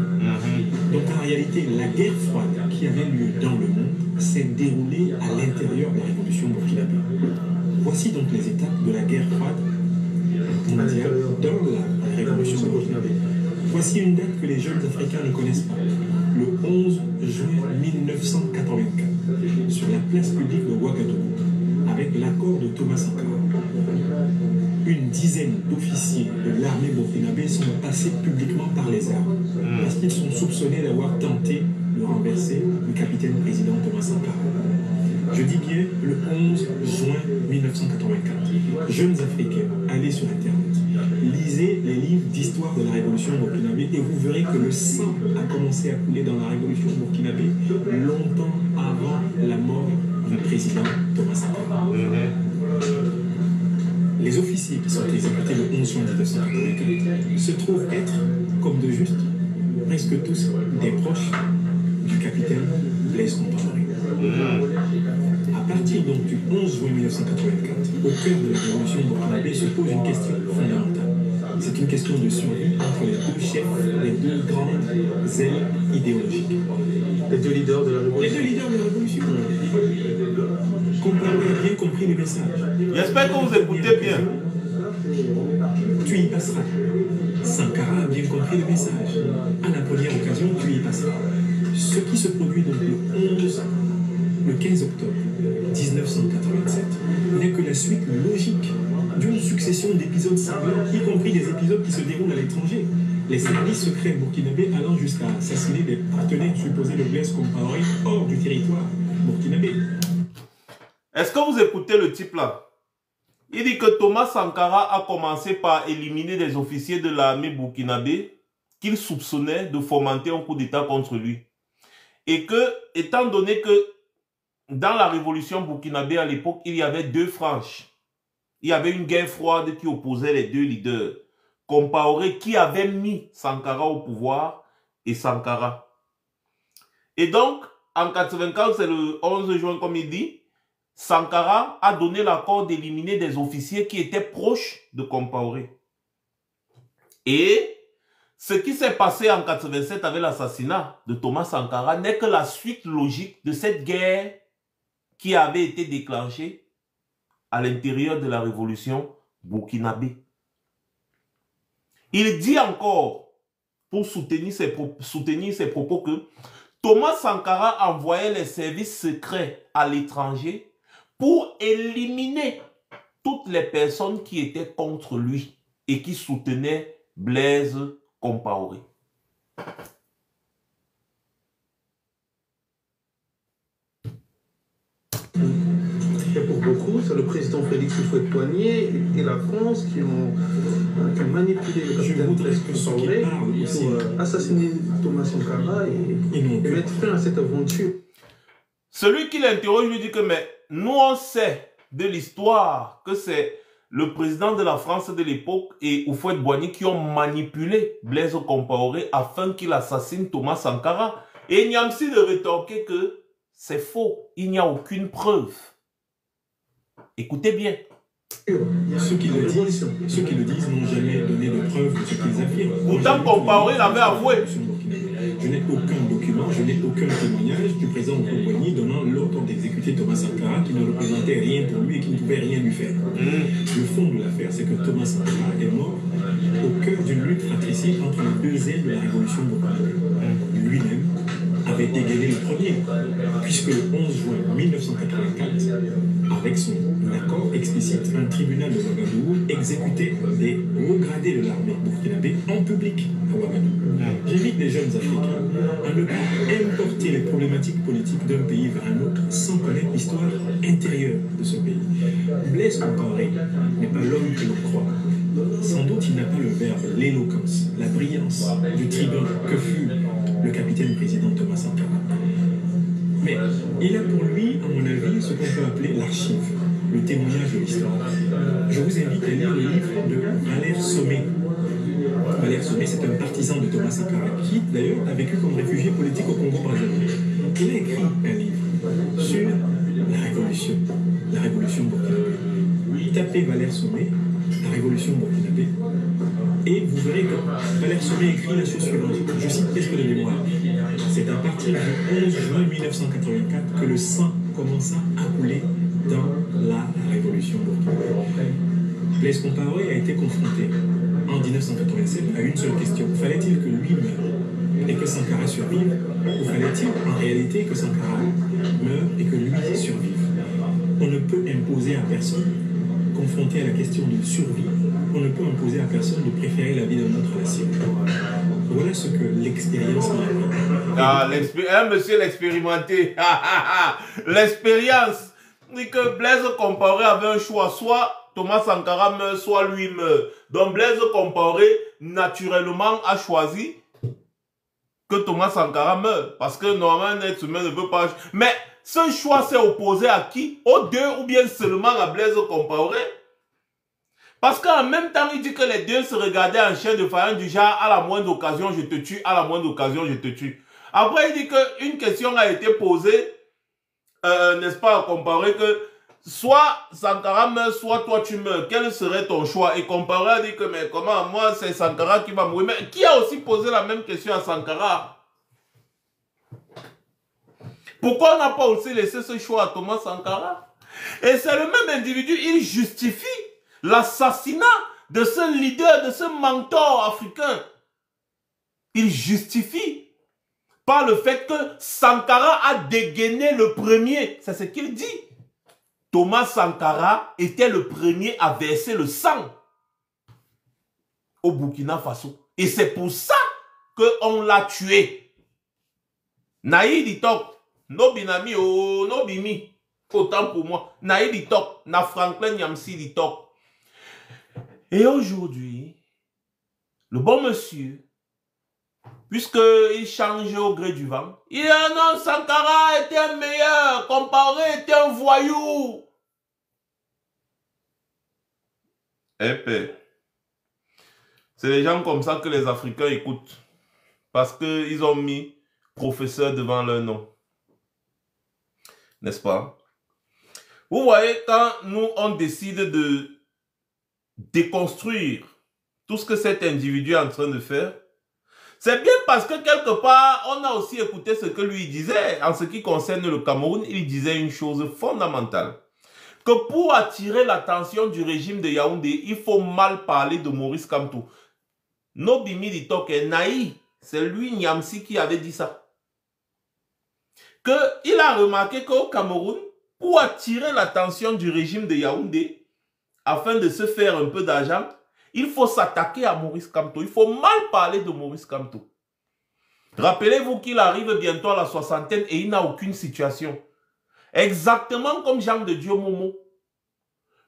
Speaker 3: Donc en réalité, la guerre froide qui avait lieu dans le monde s'est déroulée à l'intérieur de la révolution burkinabé. Voici donc les étapes de la guerre froide mondiale dans la révolution burkinabé. Voici une date que les jeunes Africains ne connaissent pas. Le 11 juin 1984, sur la place publique de Ouagadougou, avec l'accord de Thomas Sankara, une dizaine d'officiers de l'armée burkinabé sont passés publiquement par les armes, parce qu'ils sont soupçonnés d'avoir tenté de renverser le capitaine président Thomas Sankara. Je dis bien le 11 juin 1984. Jeunes Africains, allez sur Internet, lisez les livres d'histoire de la révolution burkinabé et vous verrez que le sang a commencé à couler dans la révolution burkinabé longtemps avant la mort du président Thomas Sankara. Les officiers qui sont exécutés le 11 juin 1984 se trouvent être, comme de juste, presque tous des proches du capitaine Blaise Compaoré. À partir donc du 11 juin 1984, au cœur de la révolution burkinabé se pose une question fondamentale. C'est une question de survie entre les deux chefs, les deux grandes ailes idéologiques.
Speaker 2: Les deux leaders de la révolution.
Speaker 3: Les deux leaders de la révolution. Compaoré a bien compris le message.
Speaker 1: J'espère que vous écoutez bien.
Speaker 3: Tu y passeras. Sankara a bien compris le message. À la première occasion, tu y passeras. Ce qui se produit donc le 15 octobre 1987 n'est que la suite logique d'une succession d'épisodes sanglants, y compris des épisodes qui se déroulent à l'étranger. Les services secrets burkinabés allant jusqu'à assassiner des partenaires supposés de Blaise Compaoré hors du territoire burkinabé.
Speaker 1: Est-ce que vous écoutez le type là? Il dit que Thomas Sankara a commencé par éliminer des officiers de l'armée burkinabé qu'il soupçonnait de fomenter un coup d'État contre lui. Et que, étant donné que dans la révolution burkinabé à l'époque, il y avait deux franges. Il y avait une guerre froide qui opposait les deux leaders. Compaoré qui avait mis Sankara au pouvoir et Sankara. Et donc, en 1984, c'est le 11 juin comme il dit, Sankara a donné l'accord d'éliminer des officiers qui étaient proches de Compaoré. Et ce qui s'est passé en 1987 avec l'assassinat de Thomas Sankara n'est que la suite logique de cette guerre qui avait été déclenchée à l'intérieur de la révolution burkinabé. Il dit encore, pour soutenir ses propos, que Thomas Sankara envoyait les services secrets à l'étranger pour éliminer toutes les personnes qui étaient contre lui et qui soutenaient Blaise Compaoré.
Speaker 2: Et pour beaucoup, c'est le président Félix Houphouët-Boigny et la France qui ont manipulé le capitaine Blaise Compaoré pour assassiner Thomas Sankara et mettre fin à cette aventure.
Speaker 1: Celui qui l'interroge lui dit que mais nous on sait de l'histoire que c'est le président de la France de l'époque et Houphouët-Boigny qui ont manipulé Blaise Compaoré afin qu'il assassine Thomas Sankara. Et Niamsi de rétorquer que c'est faux, il n'y a aucune preuve. Écoutez bien.
Speaker 3: Ceux qui le disent n'ont jamais donné de preuve de ce qu'ils affirment.
Speaker 1: Pourtant, Compaoré l'avait avoué.
Speaker 3: Je n'ai aucun document, je n'ai aucun témoignage du président Houphouët-Boigny donnant l'ordre d'exécuter Thomas Sankara qui ne représentait rien pour lui et qui ne pouvait rien lui faire. Le fond de l'affaire, c'est que Thomas Sankara est mort au cœur d'une lutte fratricide entre les deux ailes de la révolution burkinabé. Lui-même avait dégainé le premier, puisque le 11 juin 1984, avec son accord explicite, un tribunal de Ouagadougou exécutait des hauts gradés de l'armée burkinabé en public à Ouagadougou. J'invite les jeunes Africains à ne pas importer les problématiques politiques d'un pays vers un autre sans connaître l'histoire intérieure de ce pays. Blaise Compaoré n'est pas l'homme que l'on croit. Sans doute il n'a pas le verbe, l'éloquence, la brillance du tribun que fut le capitaine président Thomas Sankara. Mais il a pour lui, à mon avis, ce qu'on peut appeler l'archive, le témoignage de l'histoire. Je vous invite à lire le livre de Valère Sommet. Valère Sommet, c'est un partisan de Thomas Sankara qui, d'ailleurs, a vécu comme réfugié politique au Congo-Brazzaville. Il a écrit un livre sur la révolution burkinabé. Tapez Valère Sommet, la révolution burkinabé, et vous verrez que Valère Sommet écrit la chose suivante. Je cite presque de mémoire. C'est à partir du 11 juin 1984 que le sang commença à couler dans la révolution burkinabé. Blaise Compaoré a été confronté en 1987 à une seule question. Fallait-il que lui meure et que Sankara survive, ou fallait-il en réalité que Sankara meure et que lui survive? On ne peut imposer à personne, confronté à la question de survie, on ne peut imposer à personne de préférer la vie d'un autre à la sienne. Voilà ce que l'expérience m'a appris.
Speaker 1: Ah, monsieur l'expérimenté. L'expérience dit que Blaise Compaoré avait un choix, soit Thomas Sankara meurt, soit lui meurt. Donc Blaise Compaoré, naturellement, a choisi que Thomas Sankara meurt. Parce que normalement, un être humain ne peut pas... Mais ce choix s'est opposé à qui? Aux deux ou bien seulement à Blaise Compaoré? Parce qu'en même temps, il dit que les deux se regardaient en chien de faïence du genre à la moindre occasion, je te tue, à la moindre occasion, je te tue. Après, il dit qu'une question a été posée, n'est-ce pas, à Compaoré, que soit Sankara meurt, soit toi tu meurs. Quel serait ton choix? Et Compaoré a dit que, mais comment, moi, c'est Sankara qui va mourir. Mais qui a aussi posé la même question à Sankara? Pourquoi on n'a pas aussi laissé ce choix à Thomas Sankara? Et c'est le même individu, il justifie l'assassinat de ce leader, de ce mentor africain. Il justifie par le fait que Sankara a dégainé le premier. C'est ce qu'il dit. Thomas Sankara était le premier à verser le sang au Burkina Faso. Et c'est pour ça qu'on l'a tué. Naïd Itok, no binami o no bimi. Autant pour moi. Naïd Itok, na Franklin Niamsi Itok. Et aujourd'hui, le bon monsieur, puisqu'il change au gré du vent, il dit ah non, Sankara était un meilleur, Compaoré était un voyou. Épais. C'est les gens comme ça que les Africains écoutent. Parce qu'ils ont mis professeur devant leur nom. N'est-ce pas? Vous voyez, quand nous, on décide de déconstruire tout ce que cet individu est en train de faire, c'est bien parce que quelque part, on a aussi écouté ce que lui disait. En ce qui concerne le Cameroun, il disait une chose fondamentale. Que pour attirer l'attention du régime de Yaoundé, il faut mal parler de Maurice Kamto. Nobimi Ditok est naïf. C'est lui, Niamsi, qui avait dit ça. Il a remarqué qu'au Cameroun, pour attirer l'attention du régime de Yaoundé, afin de se faire un peu d'argent, il faut s'attaquer à Maurice Kamto. Il faut mal parler de Maurice Kamto. Rappelez-vous qu'il arrive bientôt à la soixantaine et il n'a aucune situation. Exactement comme Jean de Dieu Momo.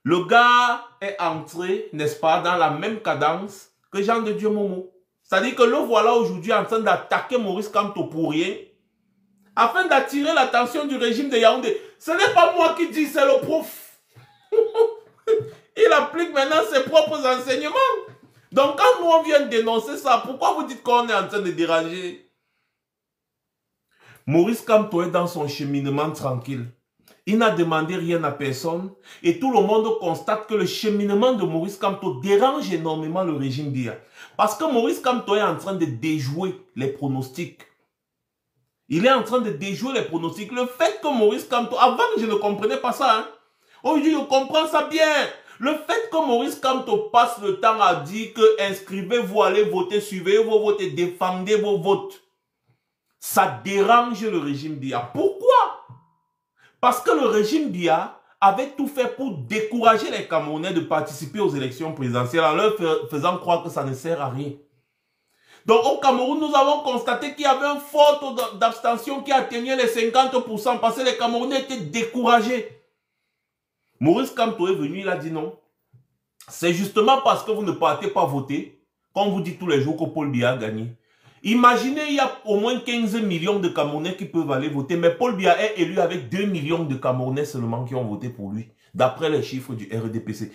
Speaker 1: Le gars est entré, n'est-ce pas, dans la même cadence que Jean de Dieu Momo. C'est-à-dire que le voilà aujourd'hui en train d'attaquer Maurice Kamto pour rien, afin d'attirer l'attention du régime de Yaoundé. Ce n'est pas moi qui dis, c'est le prof. Il applique maintenant ses propres enseignements. Donc quand nous on vient dénoncer ça, pourquoi vous dites qu'on est en train de déranger? Maurice Kamto est dans son cheminement tranquille. Il n'a demandé rien à personne et tout le monde constate que le cheminement de Maurice Kamto dérange énormément le régime Biya. Parce que Maurice Kamto est en train de déjouer les pronostics. Il est en train de déjouer les pronostics. Le fait que Maurice Kamto, avant je ne comprenais pas ça, hein. Aujourd'hui je comprends ça bien. Le fait que Maurice Kamto passe le temps à dire que inscrivez-vous, allez voter, suivez vos votes et défendez vos votes, ça dérange le régime Biya. Pourquoi? Parce que le régime Biya avait tout fait pour décourager les Camerounais de participer aux élections présidentielles en leur faisant croire que ça ne sert à rien. Donc au Cameroun, nous avons constaté qu'il y avait un fort taux d'abstention qui atteignait les 50% parce que les Camerounais étaient découragés. Maurice Kamto est venu, il a dit non. C'est justement parce que vous ne partez pas voter qu'on vous dit tous les jours que Paul Biya a gagné. Imaginez, il y a au moins 15 millions de Camerounais qui peuvent aller voter, mais Paul Biya est élu avec 2 millions de Camerounais seulement qui ont voté pour lui, d'après les chiffres du RDPC.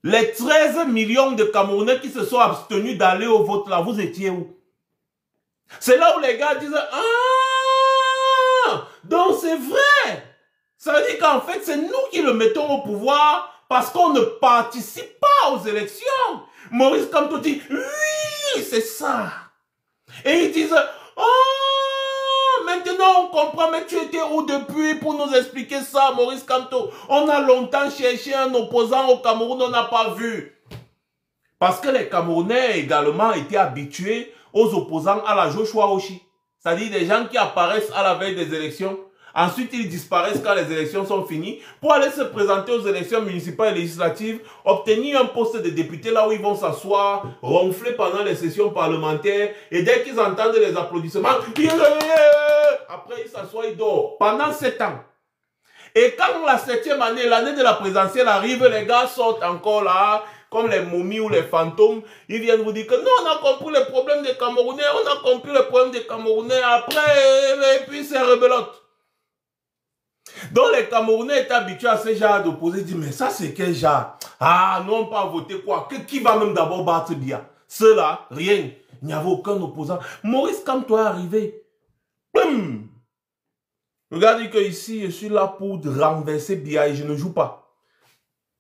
Speaker 1: Les 13 millions de Camerounais qui se sont abstenus d'aller au vote là, vous étiez où? C'est là où les gars disent « Ah, donc c'est vrai !» Ça veut dire qu'en fait, c'est nous qui le mettons au pouvoir parce qu'on ne participe pas aux élections. Maurice Kamto dit « Oui, c'est ça !» Et ils disent « Oh, maintenant on comprend, mais tu étais où depuis pour nous expliquer ça, Maurice Kamto? On a longtemps cherché un opposant au Cameroun, on n'a pas vu. » Parce que les Camerounais également étaient habitués aux opposants à la Joshua Oshi. C'est-à-dire des gens qui apparaissent à la veille des élections. Ensuite, ils disparaissent quand les élections sont finies pour aller se présenter aux élections municipales et législatives, obtenir un poste de député là où ils vont s'asseoir, ronfler pendant les sessions parlementaires et dès qu'ils entendent les applaudissements, après ils s'assoient, ils dorment pendant 7 ans. Et quand la 7e année, l'année de la présidentielle arrive, les gars sortent encore là, comme les momies ou les fantômes, ils viennent vous dire que non, on a compris les problèmes des Camerounais, on a compris les problèmes des Camerounais, après, et puis c'est rebelote. Donc les Camerounais étaient habitués à ce genre d'opposés, ils disent mais ça c'est quel genre? Ah non, pas voter quoi? Qui va même d'abord battre Biya? Ceux-là, rien. Il n'y avait aucun opposant. Maurice Kamto est arrivé. Boum! Regardez que ici, je suis là pour renverser Biya et je ne joue pas.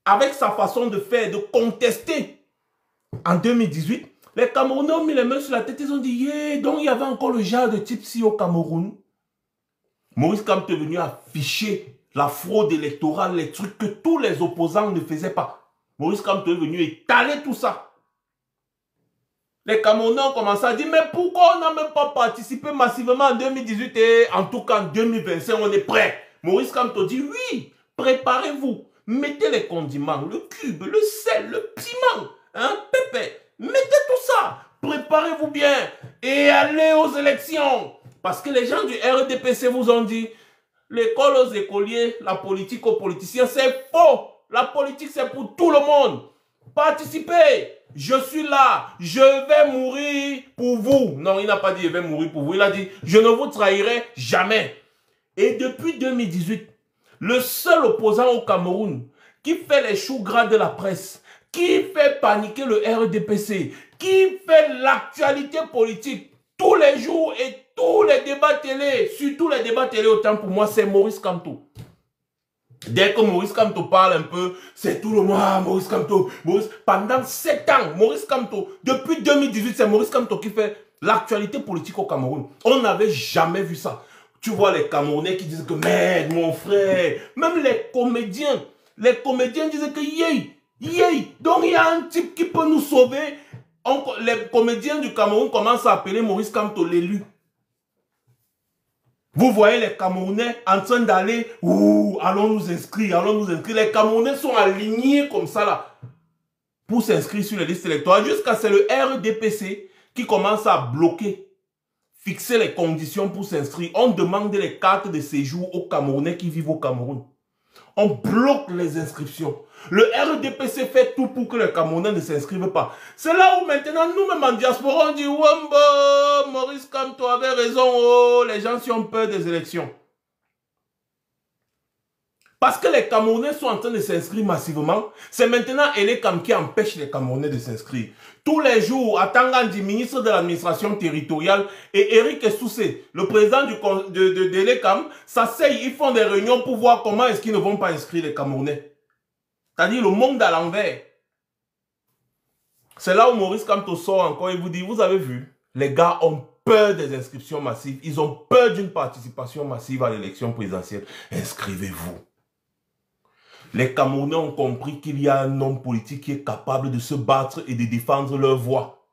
Speaker 1: Avec sa façon de faire, de contester. En 2018, les Camerounais ont mis les mains sur la tête, ils ont dit yeah, donc il y avait encore le genre de type si au Cameroun. Maurice Kamto est venu afficher la fraude électorale, les trucs que tous les opposants ne faisaient pas. Maurice Kamto est venu étaler tout ça. Les Camerounais ont commencé à dire, mais pourquoi on n'a même pas participé massivement en 2018 et en tout cas en 2025, on est prêt. Maurice Kamto dit, oui, préparez-vous, mettez les condiments, le cube, le sel, le piment, hein, pépé, mettez tout ça, préparez-vous bien et allez aux élections. Parce que les gens du RDPC vous ont dit, l'école aux écoliers, la politique aux politiciens, c'est faux. La politique, c'est pour tout le monde. Participez. Je suis là. Je vais mourir pour vous. Non, il n'a pas dit je vais mourir pour vous. Il a dit, je ne vous trahirai jamais. Et depuis 2018, le seul opposant au Cameroun qui fait les choux gras de la presse, qui fait paniquer le RDPC, qui fait l'actualité politique tous les jours et tous les débats télé, surtout les débats télé autant pour moi, c'est Maurice Kamto. Dès que Maurice Kamto parle un peu, c'est tout le monde, Maurice Kamto. Pendant 7 ans, Maurice Kamto, depuis 2018, c'est Maurice Kamto qui fait l'actualité politique au Cameroun. On n'avait jamais vu ça. Tu vois les Camerounais qui disent que merde, mon frère, même les comédiens disaient que yey, donc il y a un type qui peut nous sauver. Les comédiens du Cameroun commencent à appeler Maurice Kamto l'élu. Vous voyez les Camerounais en train d'aller, allons nous inscrire. Les Camerounais sont alignés comme ça là. pour s'inscrire sur les listes électorales, jusqu'à c'est le RDPC qui commence à bloquer, fixer les conditions pour s'inscrire. On demande les cartes de séjour aux Camerounais qui vivent au Cameroun. On bloque les inscriptions. Le RDPC fait tout pour que les Camerounais ne s'inscrivent pas. C'est là où maintenant, nous-mêmes en diaspora, on dit « Wamba, Maurice Kamto avait raison, oh, les gens qui ont peur des élections. » Parce que les Camerounais sont en train de s'inscrire massivement. C'est maintenant Elekam qui empêche les Camerounais de s'inscrire. Tous les jours, Atangandi, ministre de l'administration territoriale, et Eric Soussé, le président de Elekam, s'asseyent, ils font des réunions pour voir comment est-ce qu'ils ne vont pas inscrire les Camerounais. C'est-à-dire le monde à l'envers. C'est là où Maurice Kamto sort encore et vous dit, vous avez vu, les gars ont peur des inscriptions massives. Ils ont peur d'une participation massive à l'élection présidentielle. Inscrivez-vous. Les Camerounais ont compris qu'il y a un homme politique qui est capable de se battre et de défendre leur voix.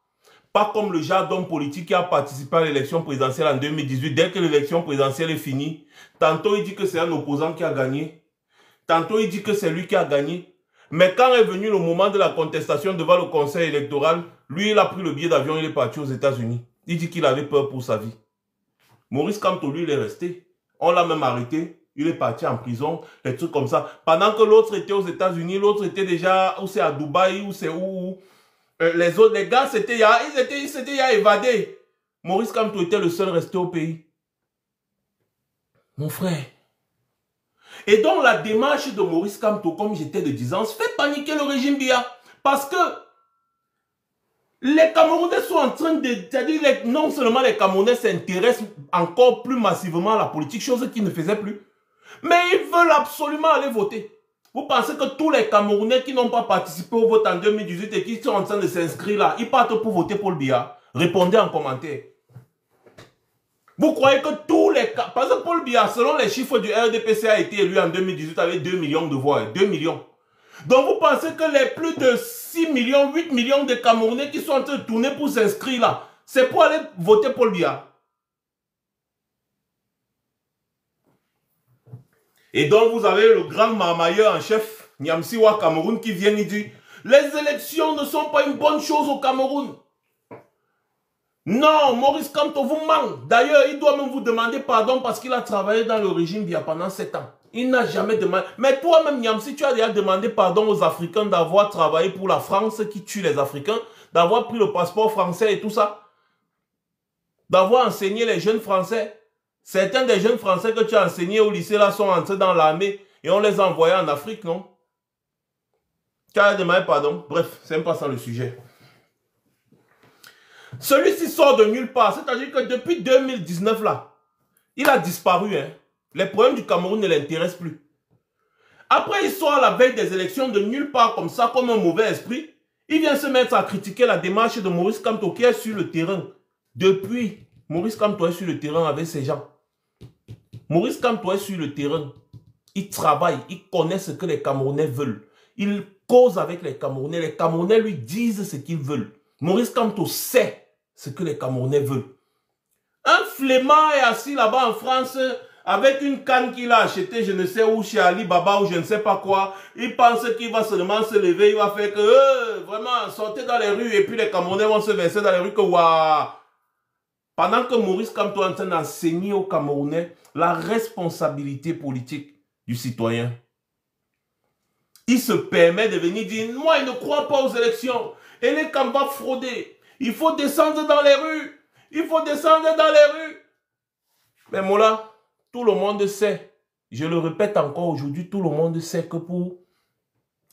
Speaker 1: Pas comme le genre d'homme politique qui a participé à l'élection présidentielle en 2018. Dès que l'élection présidentielle est finie, tantôt il dit que c'est un opposant qui a gagné. Tantôt il dit que c'est lui qui a gagné. Mais quand est venu le moment de la contestation devant le conseil électoral, lui il a pris le billet d'avion et il est parti aux États-Unis. Il dit qu'il avait peur pour sa vie. Maurice Kamto, lui, il est resté. On l'a même arrêté. Il est parti en prison, des trucs comme ça. Pendant que l'autre était aux États-Unis, l'autre était déjà, ou c'est à Dubaï, ou c'est où. Les autres, les gars, ils s'étaient évadés. Maurice Kamto était le seul resté au pays. Mon frère. Et donc, la démarche de Maurice Kamto, comme j'étais de 10 ans, fait paniquer le régime Biya. Parce que les Camerounais sont en train de... C'est-à-dire, non seulement les Camerounais s'intéressent encore plus massivement à la politique, chose qu'ils ne faisaient plus. Mais ils veulent absolument aller voter. Vous pensez que tous les Camerounais qui n'ont pas participé au vote en 2018 et qui sont en train de s'inscrire là, ils partent pour voter Paul Biya? Répondez en commentaire. Vous croyez que tous les... Parce que Paul Biya, selon les chiffres du RDPC, a été élu en 2018 avec 2 millions de voix. 2 millions. Donc vous pensez que les plus de 6 millions, 8 millions de Camerounais qui sont en train de tourner pour s'inscrire là, c'est pour aller voter Paul Biya? Et donc, vous avez le grand marmailleur en chef, Nyamsiwa Cameroun, qui vient et dit « Les élections ne sont pas une bonne chose au Cameroun. » Non, Maurice Kamto vous ment. D'ailleurs, il doit même vous demander pardon parce qu'il a travaillé dans le régime Biya pendant 7 ans. Il n'a jamais demandé. Mais toi-même, Nyamsi, tu as déjà demandé pardon aux Africains d'avoir travaillé pour la France qui tue les Africains, d'avoir pris le passeport français et tout ça, d'avoir enseigné les jeunes Français. Certains des jeunes Français que tu as enseignés au lycée là sont entrés dans l'armée et on les a envoyés en Afrique, non? Tu as demandé pardon. Bref, c'est même pas ça le sujet. Celui-ci sort de nulle part. C'est-à-dire que depuis 2019 là, il a disparu. Hein. Les problèmes du Cameroun ne l'intéressent plus. Après, il sort à la veille des élections de nulle part comme ça, comme un mauvais esprit. Il vient se mettre à critiquer la démarche de Maurice Kamto qui est sur le terrain. Depuis, Maurice Kamto est sur le terrain avec ses gens. Maurice Kamto est sur le terrain. Il travaille, il connaît ce que les Camerounais veulent. Il cause avec les Camerounais. Les Camerounais lui disent ce qu'ils veulent. Maurice Kamto sait ce que les Camerounais veulent. Un flemmard est assis là-bas en France avec une canne qu'il a achetée, je ne sais où, chez Ali Baba ou je ne sais pas quoi. Il pense qu'il va seulement se lever, il va faire que, vraiment, sortez dans les rues et puis les Camerounais vont se verser dans les rues que, waouh. Pendant que Maurice Kamto est en train d'enseigner aux Camerounais la responsabilité politique du citoyen, il se permet de venir dire, moi, il ne croit pas aux élections. Et les Kamba frauder. Il faut descendre dans les rues. Il faut descendre dans les rues. Mais Mola, tout le monde sait, je le répète encore aujourd'hui, tout le monde sait que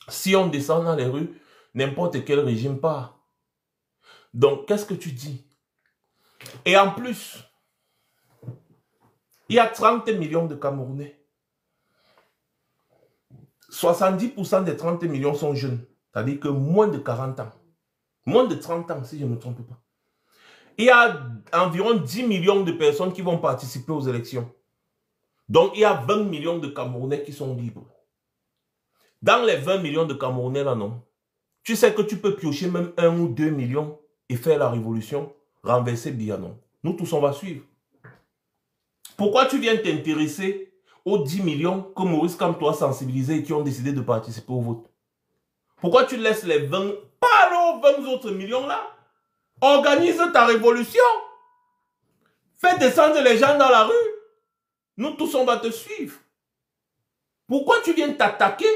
Speaker 1: si on descend dans les rues, n'importe quel régime part. Donc, qu'est-ce que tu dis? Et en plus, il y a 30 millions de Camerounais. 70% des 30 millions sont jeunes. C'est-à-dire que moins de 40 ans. Moins de 30 ans, si je ne me trompe pas. Il y a environ 10 millions de personnes qui vont participer aux élections. Donc, il y a 20 millions de Camerounais qui sont libres. Dans les 20 millions de Camerounais, là, non. Tu sais que tu peux piocher même 1 ou 2 millions et faire la révolution, renverser Biya, non. Nous tous, on va suivre. Pourquoi tu viens t'intéresser aux 10 millions que Maurice Kamto a sensibilisés et qui ont décidé de participer au vote? Pourquoi tu laisses les 20 Pas aux 20 autres millions là. Organise ta révolution. Fais descendre les gens dans la rue. Nous tous, on va te suivre. Pourquoi tu viens t'attaquer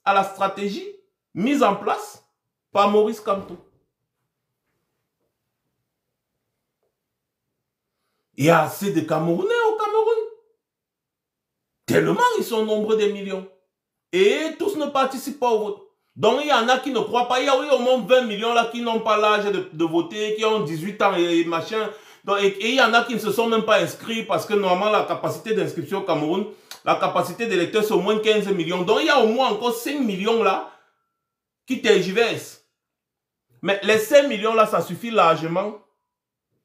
Speaker 1: à la stratégie mise en place par Maurice Kamto? Il y a assez de Camerounais au Cameroun. Tellement ils sont nombreux des millions. Et tous ne participent pas au vote. Donc il y en a qui ne croient pas. Il y a au moins 20 millions là qui n'ont pas l'âge de voter, qui ont 18 ans et machin. Donc, et il y en a qui ne se sont même pas inscrits parce que normalement la capacité d'inscription au Cameroun, la capacité d'électeurs c'est au moins 15 millions. Donc il y a au moins encore 5 millions là qui tergiversent. Mais les 5 millions là, ça suffit largement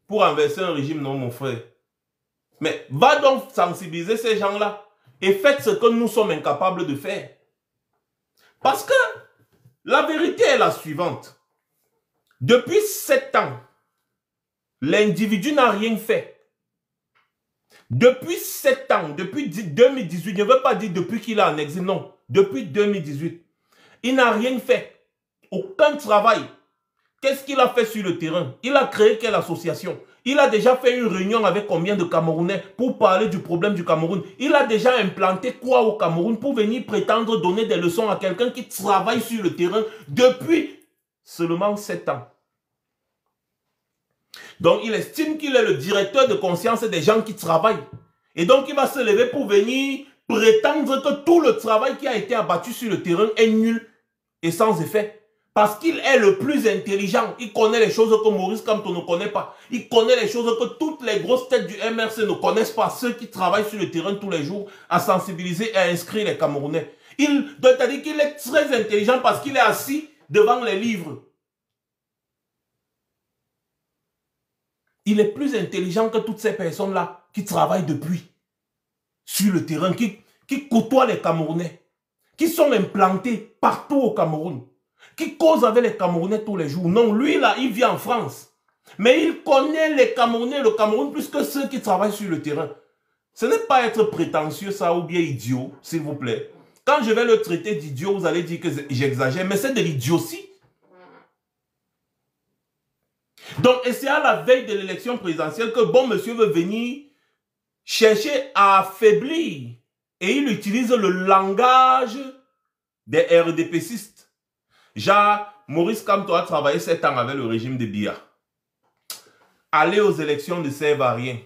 Speaker 1: pour renverser un régime, non mon frère. Mais va donc sensibiliser ces gens-là et faites ce que nous sommes incapables de faire. Parce que la vérité est la suivante. Depuis 7 ans, l'individu n'a rien fait. Depuis 7 ans, depuis 2018, je ne veux pas dire depuis qu'il est en exil, non. Depuis 2018, il n'a rien fait. Aucun travail. Qu'est-ce qu'il a fait sur le terrain? Il a créé quelle association? Il a déjà fait une réunion avec combien de Camerounais pour parler du problème du Cameroun? Il a déjà implanté quoi au Cameroun pour venir prétendre donner des leçons à quelqu'un qui travaille sur le terrain depuis seulement 7 ans? Donc il estime qu'il est le directeur de conscience des gens qui travaillent. Et donc il va se lever pour venir prétendre que tout le travail qui a été abattu sur le terrain est nul et sans effet. Parce qu'il est le plus intelligent. Il connaît les choses que Maurice Kamto ne connaît pas. Il connaît les choses que toutes les grosses têtes du MRC ne connaissent pas. Ceux qui travaillent sur le terrain tous les jours à sensibiliser et à inscrire les Camerounais. C'est-à-dire qu'il est très intelligent parce qu'il est assis devant les livres. Il est plus intelligent que toutes ces personnes-là qui travaillent depuis sur le terrain, qui côtoient les Camerounais, qui sont implantés partout au Cameroun, qui causent avec les Camerounais tous les jours. Non, lui là, il vit en France. Mais il connaît les Camerounais, le Cameroun, plus que ceux qui travaillent sur le terrain. Ce n'est pas être prétentieux ça ou bien idiot, s'il vous plaît. Quand je vais le traiter d'idiot, vous allez dire que j'exagère, mais c'est de l'idiotie. Donc, et c'est à la veille de l'élection présidentielle que bon monsieur veut venir chercher à affaiblir. Et il utilise le langage des RDPcistes. Genre, Maurice Kamto a travaillé 7 ans avec le régime de Biya. Aller aux élections ne sert à rien.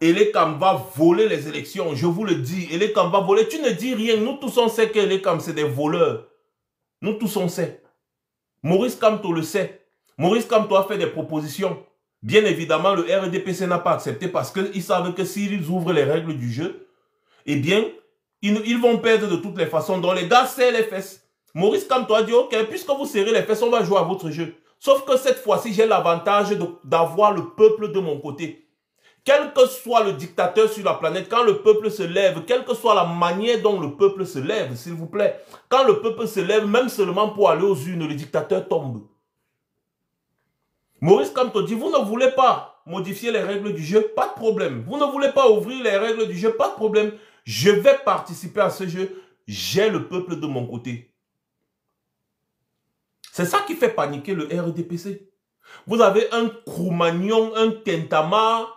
Speaker 1: Elekam va voler les élections, je vous le dis. Elekam va voler. Tu ne dis rien. Nous tous on sait qu'Elekam c'est des voleurs. Nous tous on sait. Maurice Kamto le sait. Maurice Kamto a fait des propositions. Bien évidemment, le RDPC n'a pas accepté parce qu'ils savent que s'ils ouvrent les règles du jeu, eh bien, ils vont perdre de toutes les façons. Donc les gars serrent les fesses. Maurice Kamto a dit, ok, puisque vous serrez les fesses, on va jouer à votre jeu. Sauf que cette fois-ci, j'ai l'avantage d'avoir le peuple de mon côté. Quel que soit le dictateur sur la planète, quand le peuple se lève, quelle que soit la manière dont le peuple se lève, s'il vous plaît, quand le peuple se lève, même seulement pour aller aux urnes, le dictateur tombe. Maurice Kamto dit, vous ne voulez pas modifier les règles du jeu, pas de problème. Vous ne voulez pas ouvrir les règles du jeu, pas de problème. Je vais participer à ce jeu, j'ai le peuple de mon côté. C'est ça qui fait paniquer le RDPC. Vous avez un Cro-Magnon, un Kentama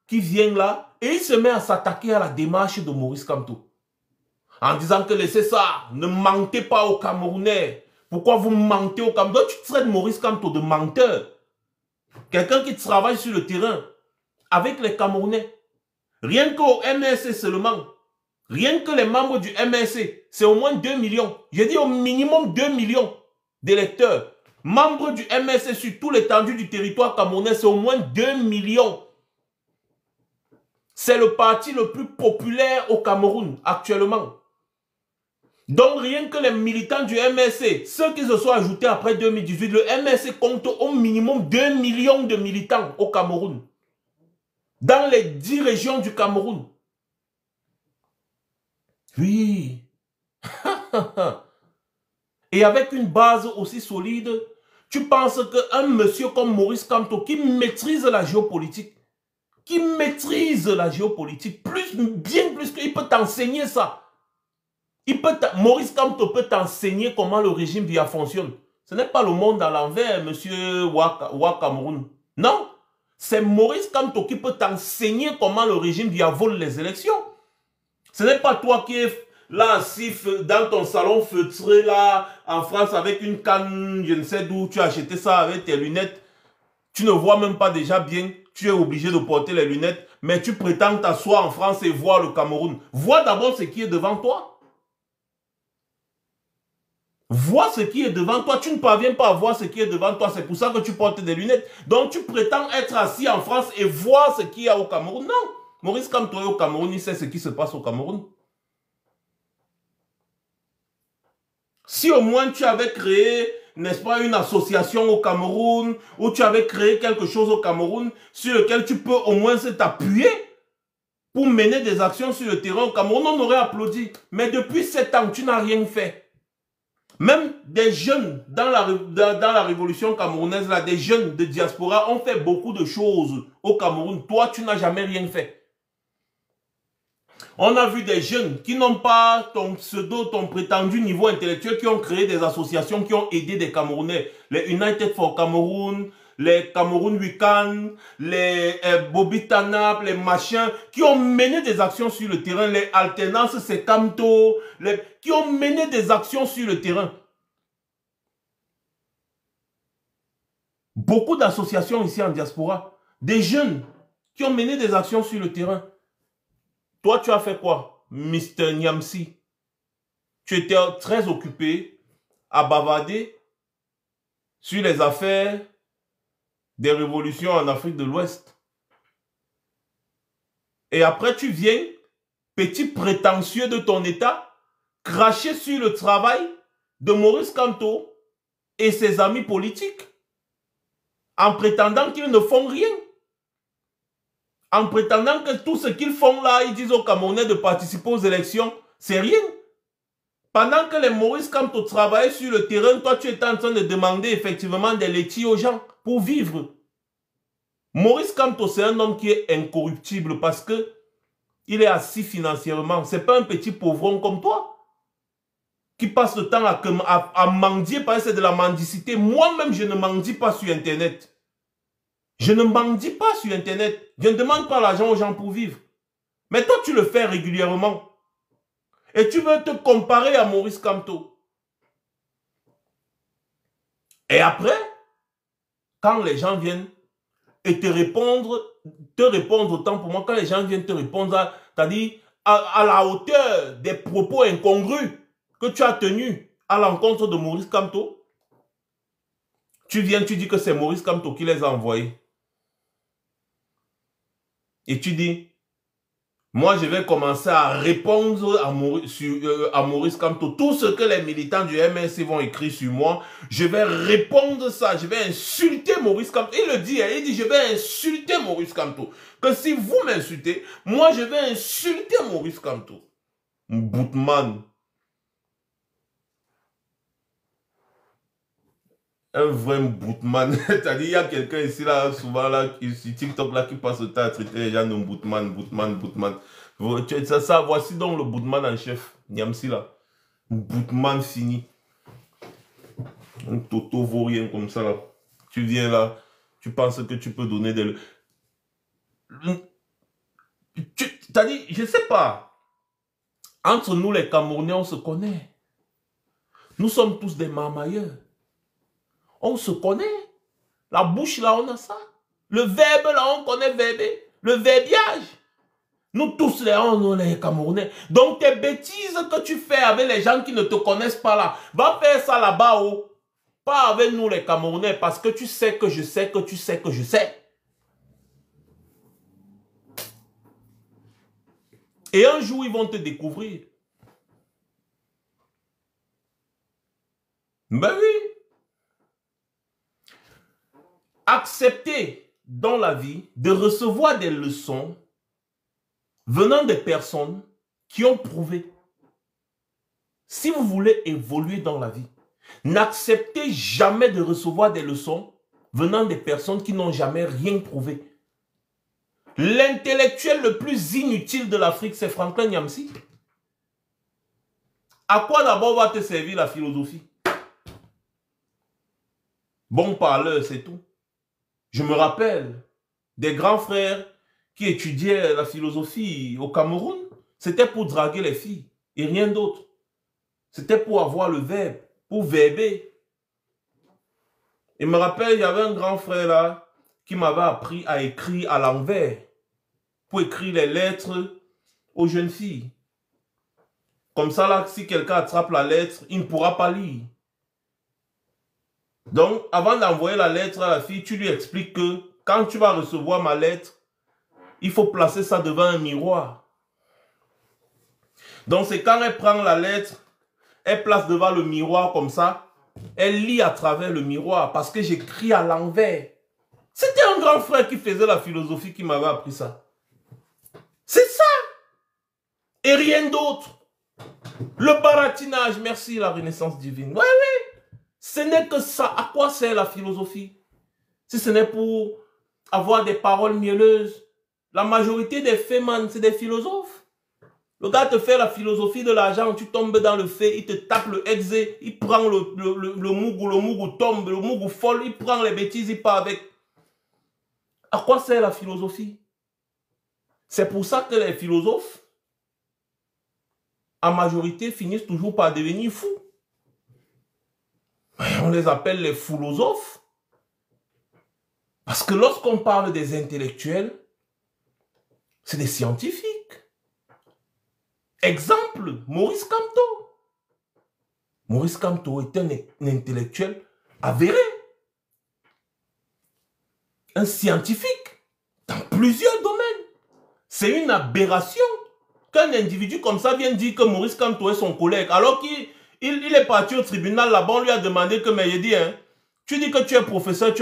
Speaker 1: qui vient là et il se met à s'attaquer à la démarche de Maurice Kamto. En disant que laissez ça, ne mentez pas aux Camerounais. Pourquoi vous mentez aux Camerounais? Tu traites Maurice Kamto de menteur. Quelqu'un qui travaille sur le terrain avec les Camerounais. Rien qu'au MRC seulement. Rien que les membres du MRC, c'est au moins 2 millions. J'ai dit au minimum 2 millions d'électeurs. Membres du MRC sur tout l'étendue du territoire camerounais, c'est au moins 2 millions. C'est le parti le plus populaire au Cameroun actuellement. Donc rien que les militants du MRC, ceux qui se sont ajoutés après 2018, le MRC compte au minimum 2 millions de militants au Cameroun. Dans les 10 régions du Cameroun. Oui. Et avec une base aussi solide, tu penses qu'un monsieur comme Maurice Kamto, qui maîtrise la géopolitique, bien plus qu'il peut t'enseigner ça. Maurice Kamto peut t'enseigner comment le régime Biya fonctionne. Ce n'est pas le monde à l'envers, monsieur Cameroun. Non. C'est Maurice Kamto qui peut t'enseigner comment le régime vole les élections. Ce n'est pas toi qui es là assis dans ton salon feutré là en France avec une canne, je ne sais d'où tu as acheté ça avec tes lunettes. Tu ne vois même pas déjà bien. Tu es obligé de porter les lunettes. Mais tu prétends t'asseoir en France et voir le Cameroun. Vois d'abord ce qui est devant toi. Vois ce qui est devant toi. Tu ne parviens pas à voir ce qui est devant toi. C'est pour ça que tu portes des lunettes. Donc tu prétends être assis en France et voir ce qu'il y a au Cameroun. Non. Maurice Kamto est au Cameroun. Il sait ce qui se passe au Cameroun. Si au moins tu avais créé, n'est-ce pas, une association au Cameroun, ou tu avais créé quelque chose au Cameroun sur lequel tu peux au moins t'appuyer pour mener des actions sur le terrain au Cameroun, on aurait applaudi. Mais depuis 7 ans, tu n'as rien fait. Même des jeunes dans la révolution camerounaise, là, des jeunes de diaspora ont fait beaucoup de choses au Cameroun. Toi, tu n'as jamais rien fait. On a vu des jeunes qui n'ont pas ton pseudo, ton prétendu niveau intellectuel, qui ont créé des associations qui ont aidé des Camerounais. Les United for Cameroun, les Cameroun Weekend, les Bobby Tanap, les machins, qui ont mené des actions sur le terrain, les alternances, c'est Kamto, qui ont mené des actions sur le terrain. Beaucoup d'associations ici en diaspora, des jeunes qui ont mené des actions sur le terrain. Toi, tu as fait quoi, Mr. Niamsi? Tu étais très occupé à bavarder sur les affaires des révolutions en Afrique de l'Ouest. Et après, tu viens, petit prétentieux de ton État, cracher sur le travail de Maurice Kamto et ses amis politiques, en prétendant qu'ils ne font rien. En prétendant que tout ce qu'ils font là, ils disent aux Camerounais de participer aux élections, c'est rien. Pendant que les Maurice Kamto travaillaient sur le terrain, toi tu étais en train de demander effectivement des laitiers aux gens pour vivre. Maurice Kamto, c'est un homme qui est incorruptible parce que il est assis financièrement. C'est pas un petit pauvron comme toi qui passe le temps à mendier parce que c'est de la mendicité. Moi-même, je ne mendie pas sur Internet. Je ne mendie pas sur Internet. Je ne demande pas l'argent aux gens pour vivre. Mais toi, tu le fais régulièrement. Et tu veux te comparer à Maurice Kamto. Et après, quand les gens viennent et te répondre autant pour moi, quand les gens viennent te répondre, c'est-à-dire à la hauteur des propos incongrus que tu as tenus à l'encontre de Maurice Kamto, tu viens, tu dis que c'est Maurice Kamto qui les a envoyés. Et tu dis, moi je vais commencer à répondre à Maurice Kamto. Tout ce que les militants du MNC vont écrire sur moi, je vais répondre ça. Je vais insulter Maurice Kamto. Il le dit, il dit je vais insulter Maurice Kamto. Que si vous m'insultez, moi je vais insulter Maurice Kamto. Boutman. Un vrai boutman. C'est-à-dire, il y a quelqu'un ici, là, souvent, là, sur TikTok, là, qui passe le temps à traiter les gens de boutman. Ça, voici donc le boutman en chef. Niamsi, là. Boutman fini. Un toto vaurien comme ça, là. Tu viens là, tu penses que tu peux donner des... C'est-à-dire, je sais pas. Entre nous, les Camerounais, on se connaît. Nous sommes tous des marmailleurs. On se connaît. La bouche, là, on a ça. Le verbe, là, on connaît verber. Le verbiage. Nous tous, on est les Camerounais. Donc, tes bêtises que tu fais avec les gens qui ne te connaissent pas, là, va faire ça là-bas, oh. Pas avec nous, les Camerounais, parce que tu sais que je sais que tu sais que je sais. Et un jour, ils vont te découvrir. Ben oui. Accepter dans la vie de recevoir des leçons venant des personnes qui ont prouvé. Si vous voulez évoluer dans la vie, n'acceptez jamais de recevoir des leçons venant des personnes qui n'ont jamais rien prouvé. L'intellectuel le plus inutile de l'Afrique, c'est Franklin Niamsi. À quoi d'abord va te servir la philosophie? Bon parleur, c'est tout. Je me rappelle des grands frères qui étudiaient la philosophie au Cameroun. C'était pour draguer les filles et rien d'autre. C'était pour avoir le verbe, pour verber. Et je me rappelle, il y avait un grand frère là qui m'avait appris à écrire à l'envers pour écrire les lettres aux jeunes filles. Comme ça, là, si quelqu'un attrape la lettre, il ne pourra pas lire. Donc, avant d'envoyer la lettre à la fille, tu lui expliques que quand tu vas recevoir ma lettre, il faut placer ça devant un miroir. Donc, c'est quand elle prend la lettre, elle place devant le miroir comme ça, elle lit à travers le miroir parce que j'écris à l'envers. C'était un grand frère qui faisait la philosophie qui m'avait appris ça. C'est ça. Et rien d'autre. Le baratinage, merci la Renaissance divine. Oui, oui. Ce n'est que ça. À quoi sert la philosophie? Si ce n'est pour avoir des paroles mielleuses. La majorité des faits, man, c'est des philosophes. Le gars te fait la philosophie de l'argent, tu tombes dans le fait, il te tape le exé, il prend le mougou tombe, le mougou folle, il prend les bêtises, il part avec. À quoi sert la philosophie? C'est pour ça que les philosophes, en majorité, finissent toujours par devenir fous. On les appelle les philosophes. Parce que lorsqu'on parle des intellectuels, c'est des scientifiques. Exemple, Maurice Kamto. Maurice Kamto est un intellectuel avéré. Un scientifique dans plusieurs domaines. C'est une aberration qu'un individu comme ça vienne dire que Maurice Kamto est son collègue. Alors qu'il est parti au tribunal là-bas, on lui a demandé que, mais il dit, hein, tu dis que tu es professeur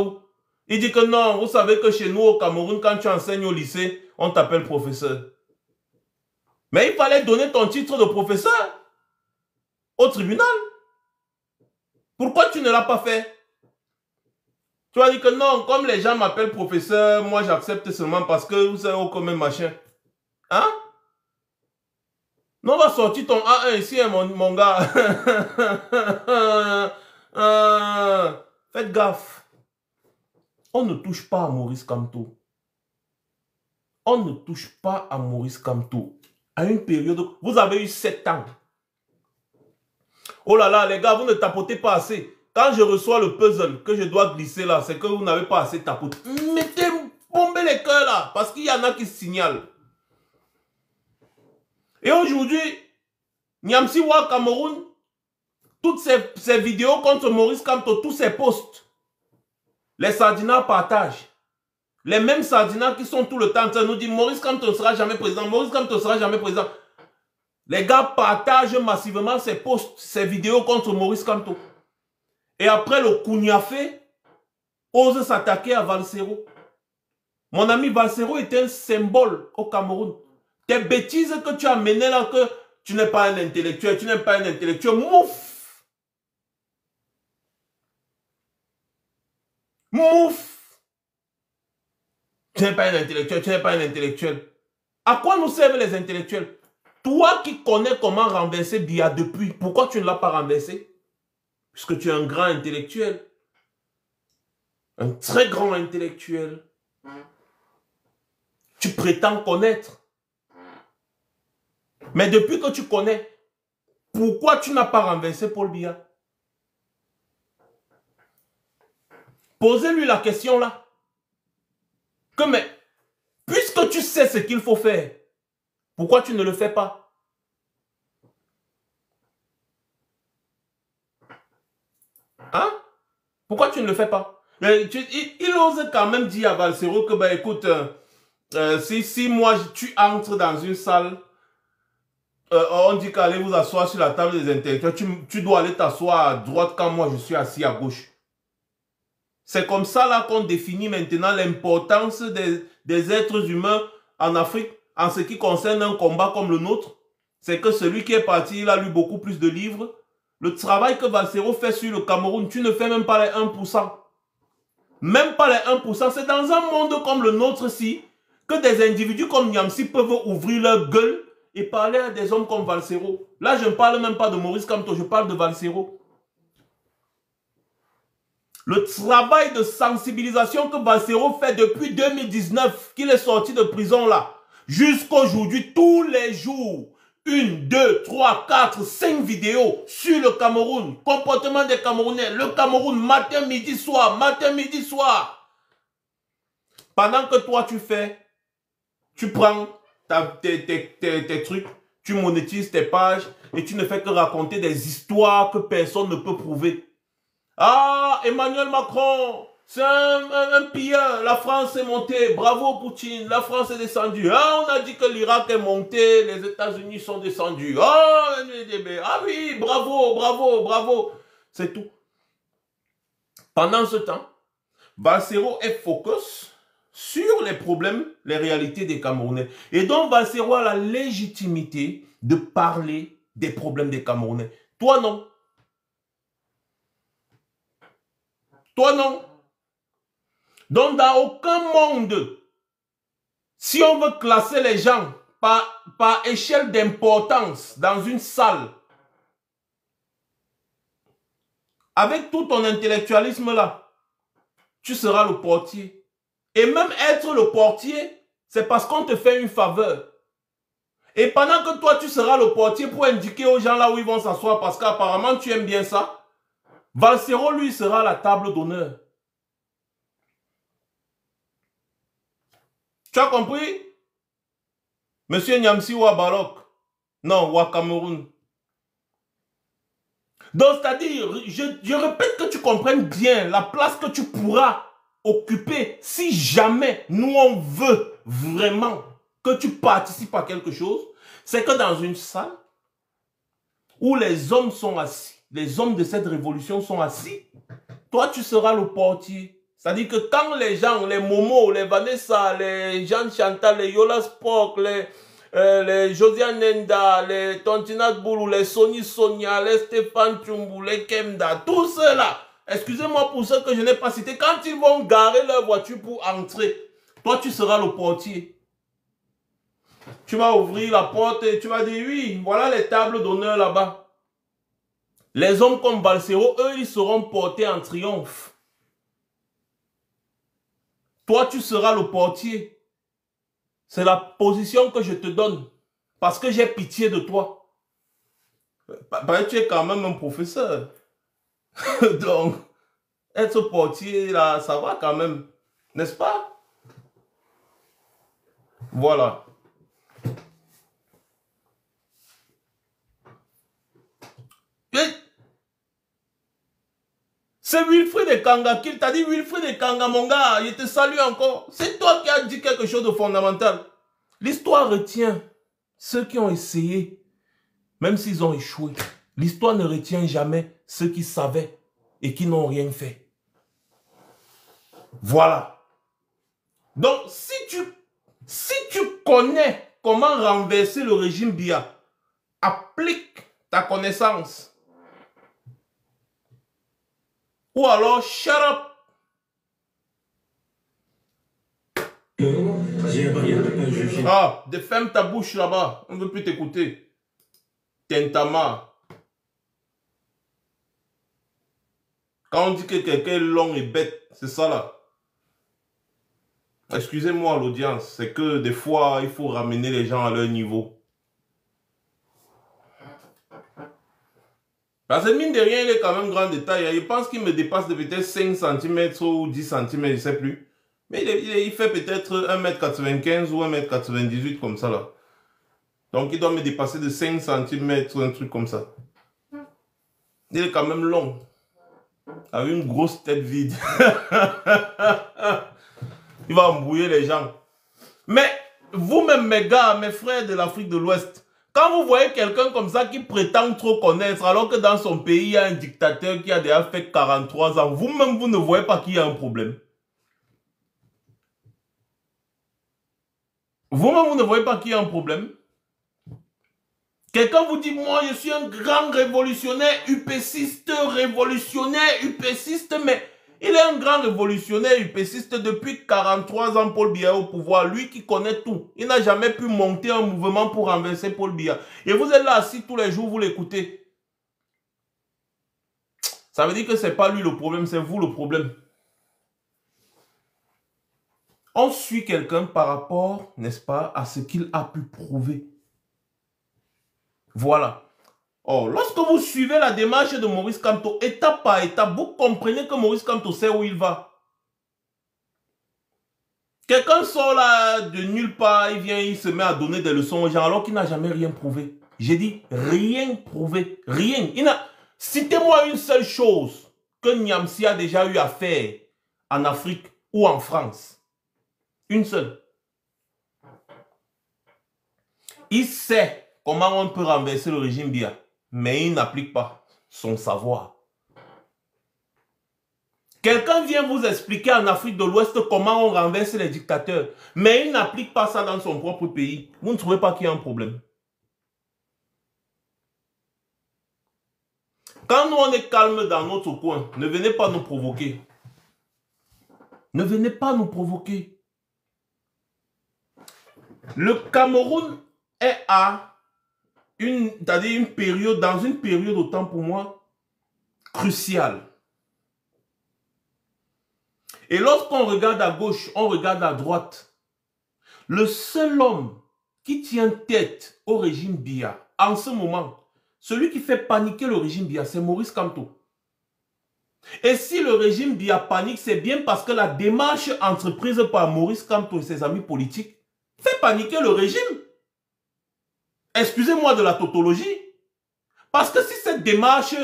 Speaker 1: où? Il dit que non, vous savez que chez nous au Cameroun, quand tu enseignes au lycée, on t'appelle professeur. Mais il fallait donner ton titre de professeur au tribunal. Pourquoi tu ne l'as pas fait? Tu vas dire que non, comme les gens m'appellent professeur, moi j'accepte seulement parce que vous savez, comme un machin. Hein? Non, on va sortir ton A1 ici, hein, mon gars. Faites gaffe. On ne touche pas à Maurice Kamto. On ne touche pas à Maurice Kamto. À une période, vous avez eu 7 ans. Oh là là, les gars, vous ne tapotez pas assez. Quand je reçois le puzzle que je dois glisser là, c'est que vous n'avez pas assez tapoté. Bombez les cœurs là, parce qu'il y en a qui signalent. Et aujourd'hui, Niamsi Wa Cameroun, toutes ces vidéos contre Maurice Kamto, tous ces posts, les sardinats partagent. Les mêmes sardinats qui sont tout le temps en train de nous dire Maurice Kamto ne sera jamais président, Maurice Kamto ne sera jamais président. Les gars partagent massivement ces posts, ces vidéos contre Maurice Kamto. Et après le Kouniafé ose s'attaquer à Valsero. Mon ami, Valsero est un symbole au Cameroun. Tes bêtises que tu as menées là, que tu n'es pas un intellectuel, tu n'es pas un intellectuel, mouf! Mouf! Tu n'es pas un intellectuel, tu n'es pas un intellectuel. À quoi nous servent les intellectuels? Toi qui connais comment renverser Biya depuis, pourquoi tu ne l'as pas renversé? Puisque tu es un grand intellectuel. Un très grand intellectuel. Tu prétends connaître. Mais depuis que tu connais, pourquoi tu n'as pas renversé Paul Biya? Posez-lui la question là. Que mais, puisque tu sais ce qu'il faut faire, pourquoi tu ne le fais pas? Hein? Pourquoi tu ne le fais pas? Il ose quand même dire à Valsero que, ben écoute, si moi tu entres dans une salle, on dit qu'allez vous asseoir sur la table des intellectuels, tu dois aller t'asseoir à droite quand moi je suis assis à gauche. C'est comme ça là qu'on définit maintenant l'importance des êtres humains en Afrique en ce qui concerne un combat comme le nôtre. C'est que celui qui est parti, il a lu beaucoup plus de livres. Le travail que Valsero fait sur le Cameroun, tu ne fais même pas les 1%. Même pas les 1%. C'est dans un monde comme le nôtre-ci que des individus comme Niamsi peuvent ouvrir leur gueule et parler à des hommes comme Valsero. Là, je ne parle même pas de Maurice Kamto, je parle de Valsero. Le travail de sensibilisation que Bassero fait depuis 2019, qu'il est sorti de prison là, jusqu'à aujourd'hui, tous les jours, 1, 2, 3, 4, 5 vidéos sur le Cameroun, comportement des Camerounais, le Cameroun, matin, midi, soir, matin, midi, soir. Pendant que toi tu fais, tu prends tes trucs, tu monétises tes pages et tu ne fais que raconter des histoires que personne ne peut prouver. Ah, Emmanuel Macron, c'est un pilleur. La France est montée. Bravo Poutine. La France est descendue. Ah, on a dit que l'Irak est monté. Les États-Unis sont descendus. Ah, ah oui, bravo, bravo, bravo. C'est tout. Pendant ce temps, Bassero est focus sur les problèmes, les réalités des Camerounais. Et donc, Bassero a la légitimité de parler des problèmes des Camerounais. Toi, non. Toi, non. Donc, dans aucun monde, si on veut classer les gens par échelle d'importance dans une salle, avec tout ton intellectualisme là, tu seras le portier. Et même être le portier, c'est parce qu'on te fait une faveur. Et pendant que toi, tu seras le portier pour indiquer aux gens là où ils vont s'asseoir, parce qu'apparemment, tu aimes bien ça, Bassero, lui, sera à la table d'honneur. Tu as compris? Monsieur Nyamsi Wabalok. Non, Wa Cameroun. Donc, c'est-à-dire, je répète que tu comprennes bien la place que tu pourras occuper si jamais nous, on veut vraiment que tu participes à quelque chose. C'est que dans une salle où les hommes sont assis, les hommes de cette révolution sont assis, toi, tu seras le portier. C'est-à-dire que quand les gens, les Momo, les Vanessa, les Jean Chantal, les Yola Spock, les Josiane Nenda, les Tontinat Boulou, les Sony Sonia, les Stéphane Tchumbu, les Kemda, tous ceux-là, excusez-moi pour ceux que je n'ai pas cités, quand ils vont garer leur voiture pour entrer, toi, tu seras le portier. Tu vas ouvrir la porte et tu vas dire, oui, voilà les tables d'honneur là-bas. Les hommes comme Bassero, eux, ils seront portés en triomphe. Toi, tu seras le portier. C'est la position que je te donne. Parce que j'ai pitié de toi. Tu es quand même un professeur. Donc, être portier, là, ça va quand même. N'est-ce pas? Voilà. C'est Wilfried Ekanga qui t'a dit, Wilfried Ekanga, mon gars, il te salue encore. C'est toi qui as dit quelque chose de fondamental. L'histoire retient ceux qui ont essayé, même s'ils ont échoué. L'histoire ne retient jamais ceux qui savaient et qui n'ont rien fait. Voilà. Donc, si tu connais comment renverser le régime Biya, applique ta connaissance. Ou alors, shut up. Ah, ferme ta bouche là-bas. On ne veut plus t'écouter. Tentama. Quand on dit que quelqu'un est long et bête, c'est ça là. Excusez-moi l'audience, c'est que des fois, il faut ramener les gens à leur niveau. Parce que mine de rien, il est quand même grand de taille. Je pense qu'il me dépasse de peut-être 5 cm ou 10 cm, je ne sais plus. Mais il fait peut-être 1,95 m ou 1,98 m comme ça là. Donc il doit me dépasser de 5 cm ou un truc comme ça. Il est quand même long. Avec une grosse tête vide. Il va embrouiller les gens. Mais vous-même, mes gars, mes frères de l'Afrique de l'Ouest, quand vous voyez quelqu'un comme ça qui prétend trop connaître, alors que dans son pays, il y a un dictateur qui a déjà fait 43 ans, vous-même, vous ne voyez pas qu'il y a un problème. Vous-même, vous ne voyez pas qu'il y a un problème. Quelqu'un vous dit, moi, je suis un grand révolutionnaire, UPCiste, mais il est un grand révolutionnaire, UPCiste depuis 43 ans, Paul Biya au pouvoir. Lui qui connaît tout. Il n'a jamais pu monter un mouvement pour renverser Paul Biya. Et vous êtes là assis tous les jours, vous l'écoutez. Ça veut dire que ce n'est pas lui le problème, c'est vous le problème. On suit quelqu'un par rapport, n'est-ce pas, à ce qu'il a pu prouver. Voilà. Oh, lorsque vous suivez la démarche de Maurice Kamto, étape par étape, vous comprenez que Maurice Kamto sait où il va. Quelqu'un sort là de nulle part, il vient, il se met à donner des leçons aux gens alors qu'il n'a jamais rien prouvé. J'ai dit rien prouvé, rien. Citez-moi une seule chose que Niamsi a déjà eu à faire en Afrique ou en France. Une seule. Il sait comment on peut renverser le régime Biya, mais il n'applique pas son savoir. Quelqu'un vient vous expliquer en Afrique de l'Ouest comment on renverse les dictateurs, mais il n'applique pas ça dans son propre pays. Vous ne trouvez pas qu'il y a un problème? Quand nous on est calme dans notre coin, ne venez pas nous provoquer. Ne venez pas nous provoquer. Le Cameroun est dans une période autant pour moi cruciale. Et lorsqu'on regarde à gauche, on regarde à droite, le seul homme qui tient tête au régime Biya, en ce moment, celui qui fait paniquer le régime Biya, c'est Maurice Kamto. Et si le régime Biya panique, c'est bien parce que la démarche entreprise par Maurice Kamto et ses amis politiques fait paniquer le régime. Excusez-moi de la tautologie. Parce que si cette démarche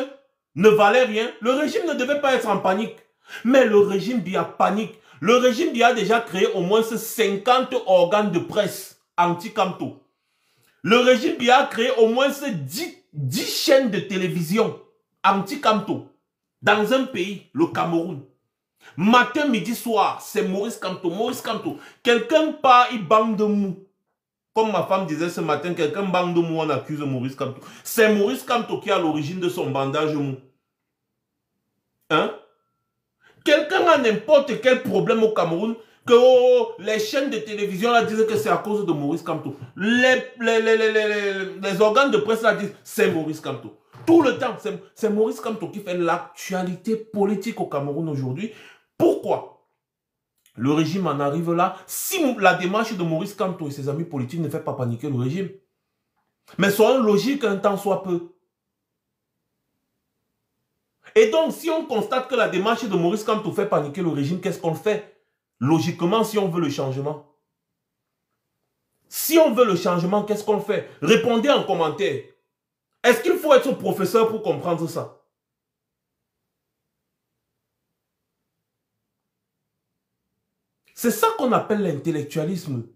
Speaker 1: ne valait rien, le régime ne devait pas être en panique. Mais le régime Biya panique. Le régime Biya a déjà créé au moins 50 organes de presse anti-Kamto. Le régime Biya a créé au moins 10 chaînes de télévision anti-Kamto dans un pays, le Cameroun. Matin, midi, soir, c'est Maurice Kamto. Maurice Kamto. Quelqu'un part, il bande de mou. Comme ma femme disait ce matin, quelqu'un bande de mou, on accuse Maurice Kamto. C'est Maurice Kamto qui est à l'origine de son bandage mou. Hein? Quelqu'un a n'importe quel problème au Cameroun, que les chaînes de télévision là disent que c'est à cause de Maurice Kamto. Les organes de presse là disent c'est Maurice Kamto. Tout le temps, c'est Maurice Kamto qui fait l'actualité politique au Cameroun aujourd'hui. Pourquoi le régime en arrive là si la démarche de Maurice Kamto et ses amis politiques ne fait pas paniquer le régime? Mais soyons logiques un temps soit peu. Et donc, si on constate que la démarche de Maurice Kamto fait paniquer le régime, qu'est-ce qu'on fait? Logiquement, si on veut le changement. Si on veut le changement, qu'est-ce qu'on fait? Répondez en commentaire. Est-ce qu'il faut être professeur pour comprendre ça? C'est ça qu'on appelle l'intellectualisme.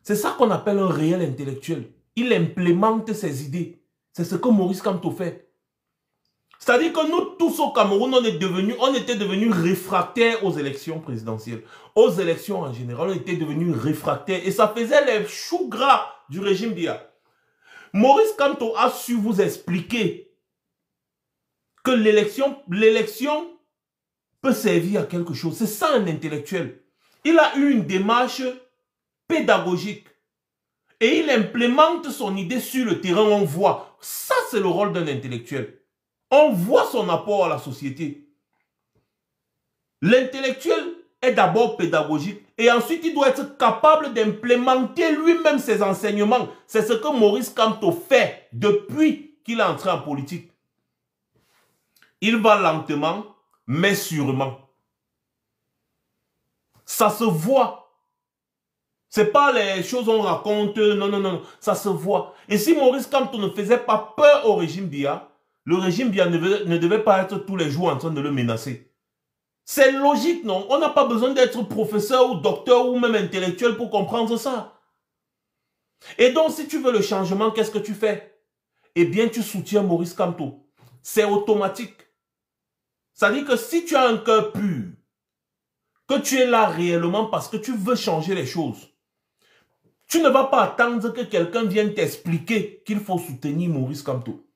Speaker 1: C'est ça qu'on appelle un réel intellectuel. Il implémente ses idées. C'est ce que Maurice Kamto fait. C'est-à-dire que nous tous au Cameroun, on était devenus réfractaires aux élections présidentielles. Aux élections en général, on était devenus réfractaires. Et ça faisait les choux gras du régime Biya. Maurice Kamto a su vous expliquer que l'élection peut servir à quelque chose. C'est ça un intellectuel. Il a eu une démarche pédagogique. Et il implémente son idée sur le terrain, on voit. Ça, c'est le rôle d'un intellectuel. On voit son apport à la société. L'intellectuel est d'abord pédagogique et ensuite il doit être capable d'implémenter lui-même ses enseignements. C'est ce que Maurice Kamto fait depuis qu'il est entré en politique. Il va lentement, mais sûrement. Ça se voit. Ce n'est pas les choses qu'on raconte, non, ça se voit. Et si Maurice Kamto ne faisait pas peur au régime Biya, le régime Biya ne devait pas être tous les jours en train de le menacer. C'est logique, non? On n'a pas besoin d'être professeur ou docteur ou même intellectuel pour comprendre ça. Et donc, si tu veux le changement, qu'est-ce que tu fais? Eh bien, tu soutiens Maurice Kamto. C'est automatique. Ça dit que si tu as un cœur pur, que tu es là réellement parce que tu veux changer les choses, tu ne vas pas attendre que quelqu'un vienne t'expliquer qu'il faut soutenir Maurice Kamto.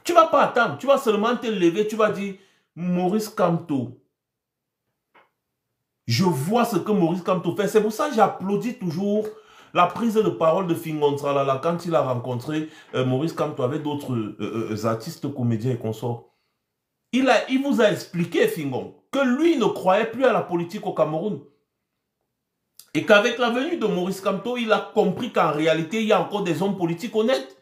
Speaker 1: Tu ne vas pas attendre, tu vas seulement te lever, tu vas dire, Maurice Kamto, je vois ce que Maurice Kamto fait. C'est pour ça que j'applaudis toujours la prise de parole de Fingontralala quand il a rencontré Maurice Kamto avec d'autres artistes, comédiens et consorts. Il vous a expliqué, Fingon, que lui ne croyait plus à la politique au Cameroun. Et qu'avec la venue de Maurice Kamto, il a compris qu'en réalité, il y a encore des hommes politiques honnêtes.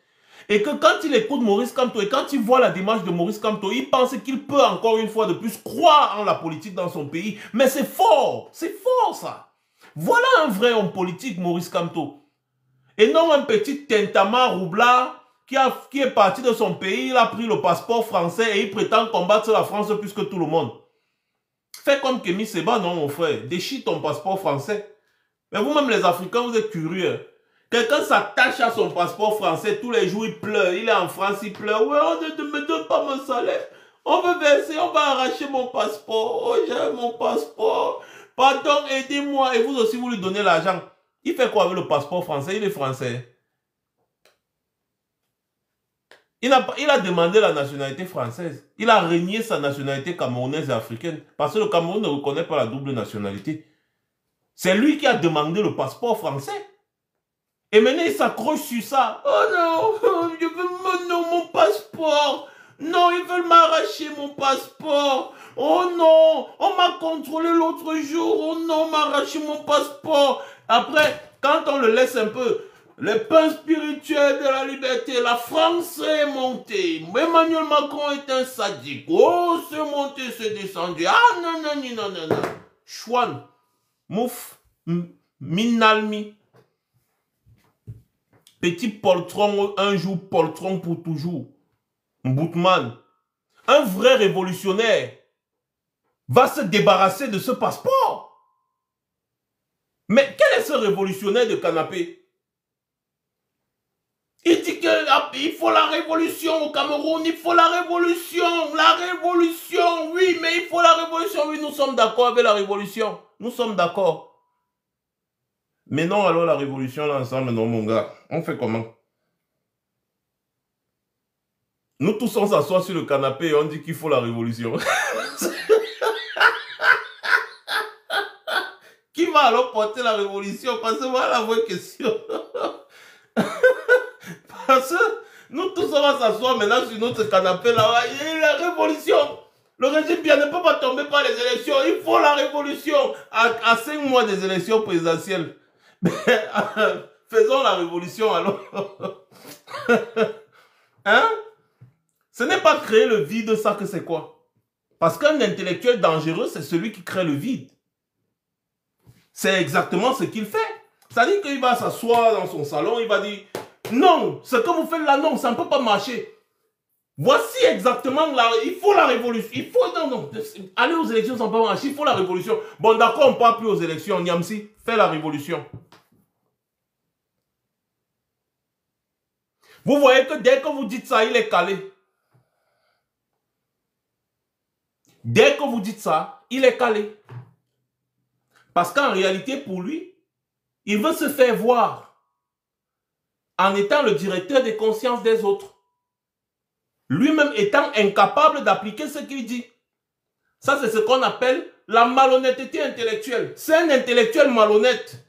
Speaker 1: Et que quand il écoute Maurice Kamto et quand il voit la démarche de Maurice Kamto, il pense qu'il peut encore une fois de plus croire en la politique dans son pays. Mais c'est fort ça. Voilà un vrai homme politique, Maurice Kamto. Et non un petit tentama roublard qui est parti de son pays, il a pris le passeport français et il prétend combattre la France plus que tout le monde. Fais comme Kémy Seba, non mon frère, déchire ton passeport français. Mais vous-même les Africains, vous êtes curieux. Quelqu'un s'attache à son passeport français, tous les jours il pleure, il est en France, il pleure. Ouais, on ne me donne pas mon salaire. On veut verser, on va arracher mon passeport. Oh, j'ai mon passeport. Pardon, aidez-moi. Et vous aussi, vous lui donnez l'argent. Il fait quoi avec le passeport français? Il est français. Il a demandé la nationalité française. Il a renié sa nationalité camerounaise et africaine. Parce que le Cameroun ne reconnaît pas la double nationalité. C'est lui qui a demandé le passeport français. Et maintenant, il s'accroche sur ça. Oh non, je veux mon passeport. Non, ils veulent m'arracher mon passeport. Oh non, on m'a contrôlé l'autre jour. Oh non, on m'a arraché mon passeport. Après, quand on le laisse un peu, les pains spirituels de la liberté, la France est montée. Emmanuel Macron est un sadique. Oh, c'est monté, c'est descendu. Ah non, non, non, non, non. Chouane, mouf, minalmi. Petit poltron, un jour, poltron pour toujours. Boutman, un vrai révolutionnaire, va se débarrasser de ce passeport. Mais quel est ce révolutionnaire de canapé? Il dit qu'il faut la révolution au Cameroun, il faut la révolution, oui, mais il faut la révolution, oui, nous sommes d'accord avec la révolution, nous sommes d'accord. Mais non, alors la révolution, là, ensemble, non, mon gars, on fait comment? Nous tous, on s'assoit sur le canapé et on dit qu'il faut la révolution. Qui va alors porter la révolution? Parce que voilà la vraie question. Parce que nous tous, on va s'asseoir maintenant sur notre canapé là. Il y a la révolution. Le régime bien ne peut pas tomber par les élections. Il faut la révolution. À 5 mois des élections présidentielles. Faisons la révolution alors. Hein? Ce n'est pas créer le vide, ça que c'est quoi? Parce qu'un intellectuel dangereux, c'est celui qui crée le vide. C'est exactement ce qu'il fait. C'est-à-dire qu'il va s'asseoir dans son salon, il va dire, non, ce que vous faites là, non, ça ne peut pas marcher. Voici exactement, il faut la révolution. Il faut, non, aller aux élections, ça ne peut pas marcher, il faut la révolution. Bon, d'accord, on ne part plus aux élections, Niamsi, fais la révolution. Vous voyez que dès que vous dites ça, il est calé. Dès que vous dites ça, il est calé. Parce qu'en réalité, pour lui, il veut se faire voir en étant le directeur des consciences des autres. Lui-même étant incapable d'appliquer ce qu'il dit. Ça, c'est ce qu'on appelle la malhonnêteté intellectuelle. C'est un intellectuel malhonnête.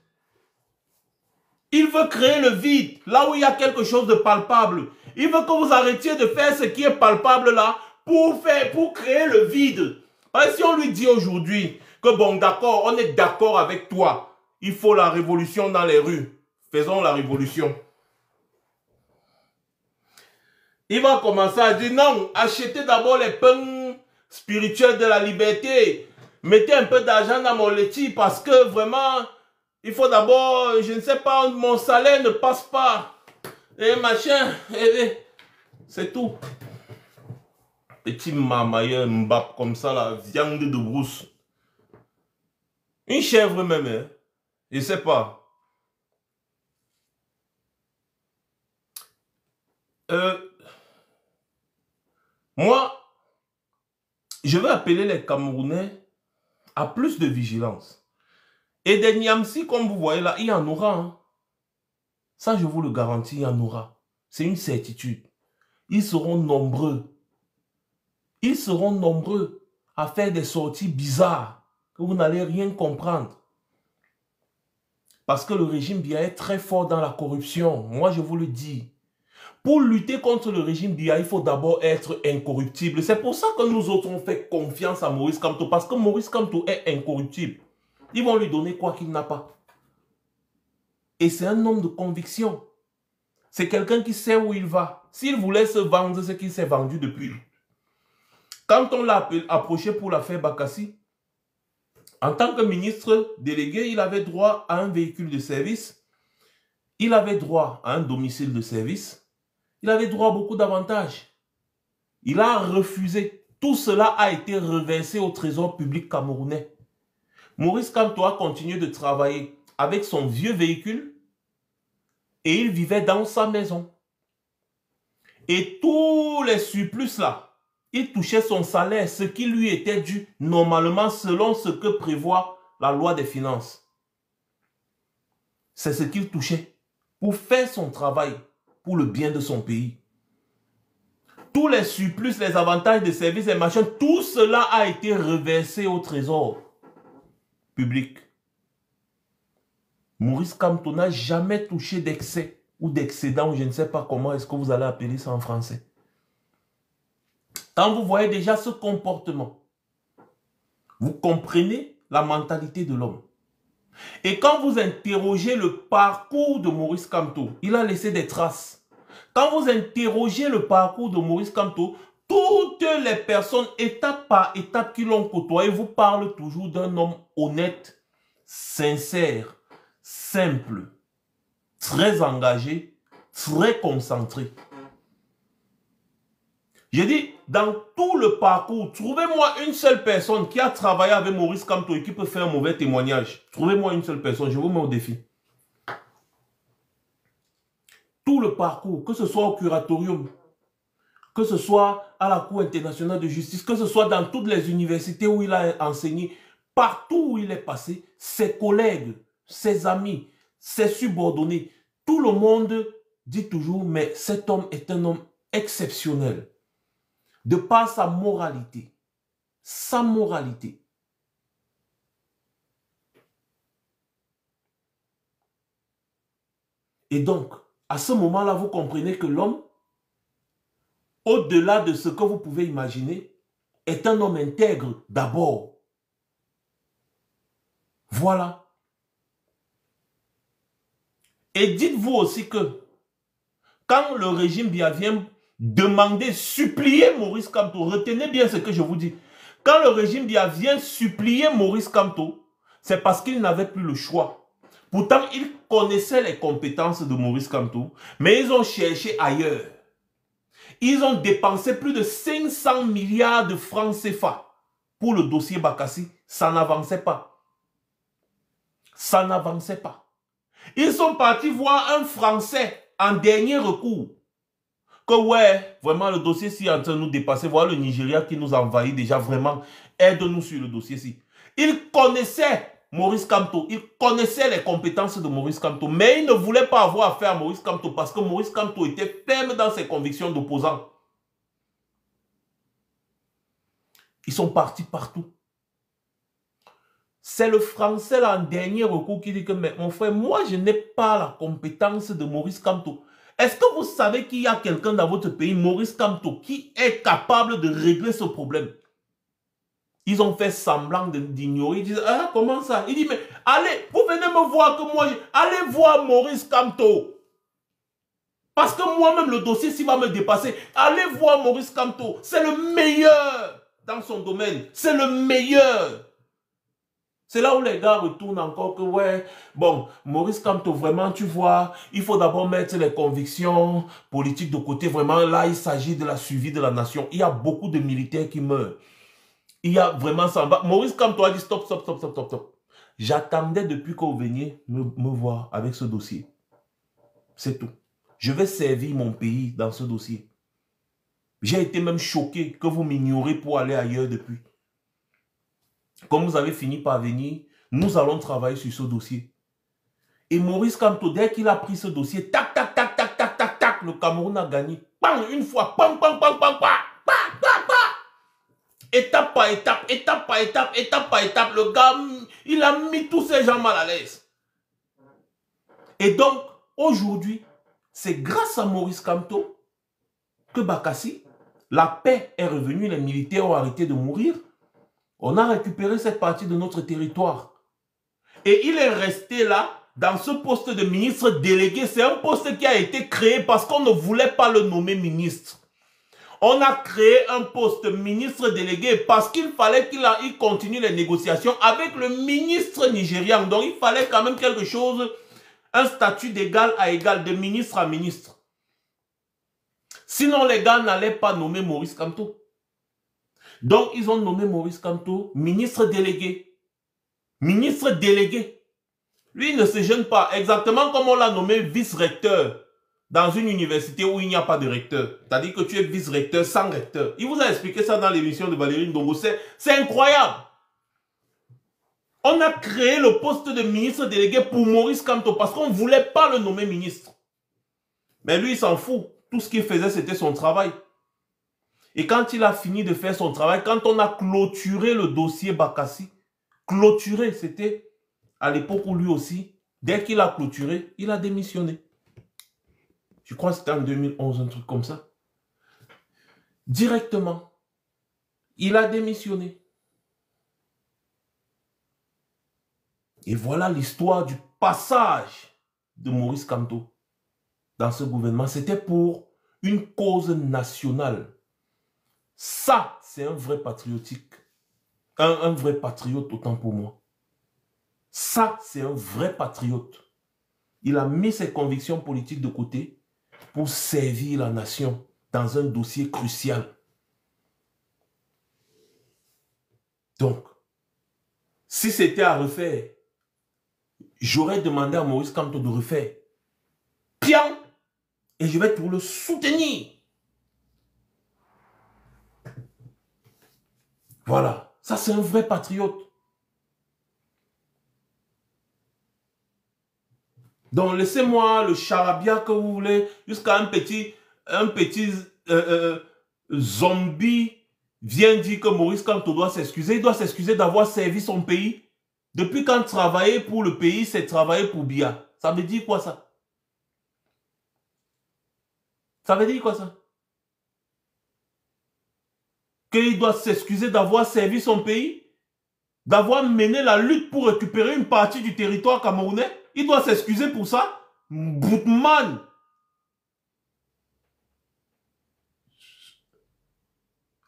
Speaker 1: Il veut créer le vide, là où il y a quelque chose de palpable. Il veut que vous arrêtiez de faire ce qui est palpable là, pour créer le vide. Parce que si on lui dit aujourd'hui que bon d'accord, on est d'accord avec toi, il faut la révolution dans les rues, faisons la révolution. Il va commencer à dire non, achetez d'abord les pains spirituels de la liberté, mettez un peu d'argent dans mon laitier parce que vraiment, il faut d'abord, je ne sais pas, mon salaire ne passe pas, et machin, c'est tout. Petit mamailleur mbap comme ça, la viande de brousse. Une chèvre même, hein? Je sais pas. Moi, je veux appeler les Camerounais à plus de vigilance. Et des Niamsi, comme vous voyez là, il y en aura. Hein? Ça, je vous le garantis, il y en aura. C'est une certitude. Ils seront nombreux. Ils seront nombreux à faire des sorties bizarres que vous n'allez rien comprendre. Parce que le régime Biya est très fort dans la corruption. Moi, je vous le dis. Pour lutter contre le régime Biya, il faut d'abord être incorruptible. C'est pour ça que nous autres, on fait confiance à Maurice Kamto, parce que Maurice Kamto est incorruptible. Ils vont lui donner quoi qu'il n'a pas. Et c'est un homme de conviction. C'est quelqu'un qui sait où il va. S'il voulait se vendre, c'est qu'il s'est vendu depuis. Quand on l'a approché pour l'affaire Bakassi, en tant que ministre délégué, il avait droit à un véhicule de service. Il avait droit à un domicile de service. Il avait droit à beaucoup d'avantages. Il a refusé. Tout cela a été reversé au trésor public camerounais. Maurice Kamto a continué de travailler avec son vieux véhicule et il vivait dans sa maison. Et tous les surplus là, il touchait son salaire, ce qui lui était dû normalement selon ce que prévoit la loi des finances. C'est ce qu'il touchait pour faire son travail, pour le bien de son pays. Tous les surplus, les avantages de services et machins, tout cela a été reversé au trésor public. Maurice Kamto n'a jamais touché d'excès ou d'excédent, ou je ne sais pas comment est-ce que vous allez appeler ça en français. Quand vous voyez déjà ce comportement, vous comprenez la mentalité de l'homme. Et quand vous interrogez le parcours de Maurice Kamto, il a laissé des traces. Quand vous interrogez le parcours de Maurice Kamto, toutes les personnes, étape par étape, qui l'ont côtoyé, vous parlent toujours d'un homme honnête, sincère, simple, très engagé, très concentré. J'ai dit, dans tout le parcours, trouvez-moi une seule personne qui a travaillé avec Maurice Kamto et qui peut faire un mauvais témoignage. Trouvez-moi une seule personne, je vous mets au défi. Tout le parcours, que ce soit au curatorium, que ce soit à la Cour internationale de justice, que ce soit dans toutes les universités où il a enseigné, partout où il est passé, ses collègues, ses amis, ses subordonnés, tout le monde dit toujours, mais cet homme est un homme exceptionnel. De par sa moralité. Sa moralité. Et donc, à ce moment-là, vous comprenez que l'homme, au-delà de ce que vous pouvez imaginer, est un homme intègre d'abord. Voilà. Et dites-vous aussi que quand le régime Biya vient demander, supplier Maurice Kamto, retenez bien ce que je vous dis. Quand le régime Biya vient supplier Maurice Kamto, c'est parce qu'il n'avait plus le choix. Pourtant, ils connaissaient les compétences de Maurice Kamto, mais ils ont cherché ailleurs. Ils ont dépensé plus de 500 milliards de francs CFA pour le dossier Bakassi. Ça n'avançait pas. Ça n'avançait pas. Ils sont partis voir un Français en dernier recours. Que ouais, vraiment le dossier-ci est en train de nous dépasser. Voilà le Nigeria qui nous envahit déjà, vraiment. Aide-nous sur le dossier-ci. Ils connaissaient Maurice Kamto. Ils connaissaient les compétences de Maurice Kamto. Mais ils ne voulaient pas avoir affaire à Maurice Kamto parce que Maurice Kamto était ferme dans ses convictions d'opposant. Ils sont partis partout. C'est le Français là en dernier recours qui dit que mais mon frère, moi je n'ai pas la compétence de Maurice Kamto. Est-ce que vous savez qu'il y a quelqu'un dans votre pays, Maurice Kamto, qui est capable de régler ce problème? Ils ont fait semblant d'ignorer. Ils disent, ah, comment ça? Il dit, mais allez, vous venez me voir que moi, allez voir Maurice Kamto. Parce que moi-même, le dossier, s'il va me dépasser, allez voir Maurice Kamto. C'est le meilleur dans son domaine. C'est le meilleur. C'est là où les gars retournent encore que, ouais, bon, Maurice Kamto, vraiment, tu vois, il faut d'abord mettre les convictions politiques de côté. Vraiment, là, il s'agit de la survie de la nation. Il y a beaucoup de militaires qui meurent. Il y a vraiment ça. Maurice Kamto a dit stop, stop, stop, stop, stop, stop. J'attendais depuis que vous veniez me voir avec ce dossier. C'est tout. Je vais servir mon pays dans ce dossier. J'ai été même choqué que vous m'ignorez pour aller ailleurs depuis. Comme vous avez fini par venir, nous allons travailler sur ce dossier. Et Maurice Kamto, dès qu'il a pris ce dossier, tac, tac, tac, tac, tac, tac, tac, le Cameroun a gagné. Bang, une fois, bang, bang, bang, bang, bang, bang, bang, bang. Étape par étape, étape par étape, étape par étape, le gars, il a mis tous ces gens mal à l'aise. Et donc, aujourd'hui, c'est grâce à Maurice Kamto que Bakassi, la paix est revenue, les militaires ont arrêté de mourir. On a récupéré cette partie de notre territoire. Et il est resté là, dans ce poste de ministre délégué. C'est un poste qui a été créé parce qu'on ne voulait pas le nommer ministre. On a créé un poste ministre délégué parce qu'il fallait qu'il continue les négociations avec le ministre nigérian. Donc il fallait quand même quelque chose, un statut d'égal à égal, de ministre à ministre. Sinon, les gars n'allaient pas nommer Maurice Kamto. Donc, ils ont nommé Maurice Kamto ministre délégué. Ministre délégué. Lui, il ne se gêne pas. Exactement comme on l'a nommé vice-recteur dans une université où il n'y a pas de recteur. C'est-à-dire que tu es vice-recteur sans recteur. Il vous a expliqué ça dans l'émission de Valérie Ndongo. C'est incroyable. On a créé le poste de ministre délégué pour Maurice Kamto parce qu'on ne voulait pas le nommer ministre. Mais lui, il s'en fout. Tout ce qu'il faisait, c'était son travail. Et quand il a fini de faire son travail, quand on a clôturé le dossier Bakassi, clôturé, c'était à l'époque où lui aussi, dès qu'il a clôturé, il a démissionné. Je crois que c'était en 2011, un truc comme ça. Directement, il a démissionné. Et voilà l'histoire du passage de Maurice Kamto dans ce gouvernement. C'était pour une cause nationale. Ça, c'est un vrai patriotique. Un vrai patriote, autant pour moi. Ça, c'est un vrai patriote. Il a mis ses convictions politiques de côté pour servir la nation dans un dossier crucial. Donc, si c'était à refaire, j'aurais demandé à Maurice Kamto de refaire. Pian! Et je vais pour le soutenir. Voilà. Ça, c'est un vrai patriote. Donc, laissez-moi le charabia que vous voulez, jusqu'à un petit zombie vient dire que Maurice Kamto doit s'excuser. Il doit s'excuser d'avoir servi son pays. Depuis quand travailler pour le pays, c'est travailler pour Biya. Ça veut dire quoi ça? Ça veut dire quoi ça? Qu'il doit s'excuser d'avoir servi son pays? D'avoir mené la lutte pour récupérer une partie du territoire camerounais? Il doit s'excuser pour ça? Boutman!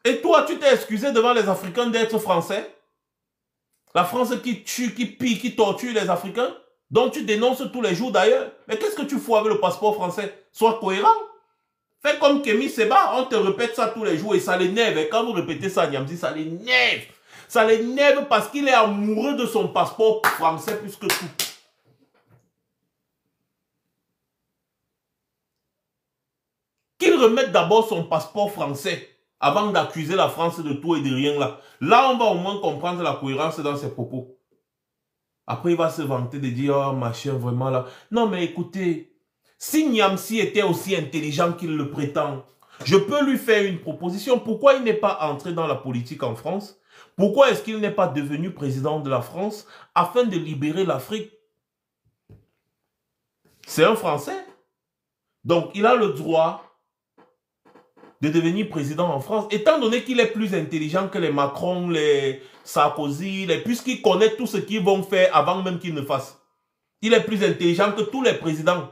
Speaker 1: Et toi, tu t'es excusé devant les Africains d'être français? La France qui tue, qui pille, qui torture les Africains? Dont tu dénonces tous les jours d'ailleurs. Mais qu'est-ce que tu fous avec le passeport français? Sois cohérent. Fais comme Kémy Seba, on te répète ça tous les jours et ça l'énerve. Et quand vous répétez ça, Niamzi, ça l'énerve. Ça l'énerve parce qu'il est amoureux de son passeport français plus que tout. Qu'il remette d'abord son passeport français avant d'accuser la France de tout et de rien là. Là, on va au moins comprendre la cohérence dans ses propos. Après, il va se vanter de dire, oh machin, vraiment là. Non, mais écoutez, si Niamzi était aussi intelligent qu'il le prétend, je peux lui faire une proposition. Pourquoi il n'est pas entré dans la politique en France? Pourquoi est-ce qu'il n'est pas devenu président de la France afin de libérer l'Afrique? C'est un Français. Donc, il a le droit de devenir président en France, étant donné qu'il est plus intelligent que les Macron, les Sarkozy, puisqu'il connaît tout ce qu'ils vont faire avant même qu'ils ne fassent. Il est plus intelligent que tous les présidents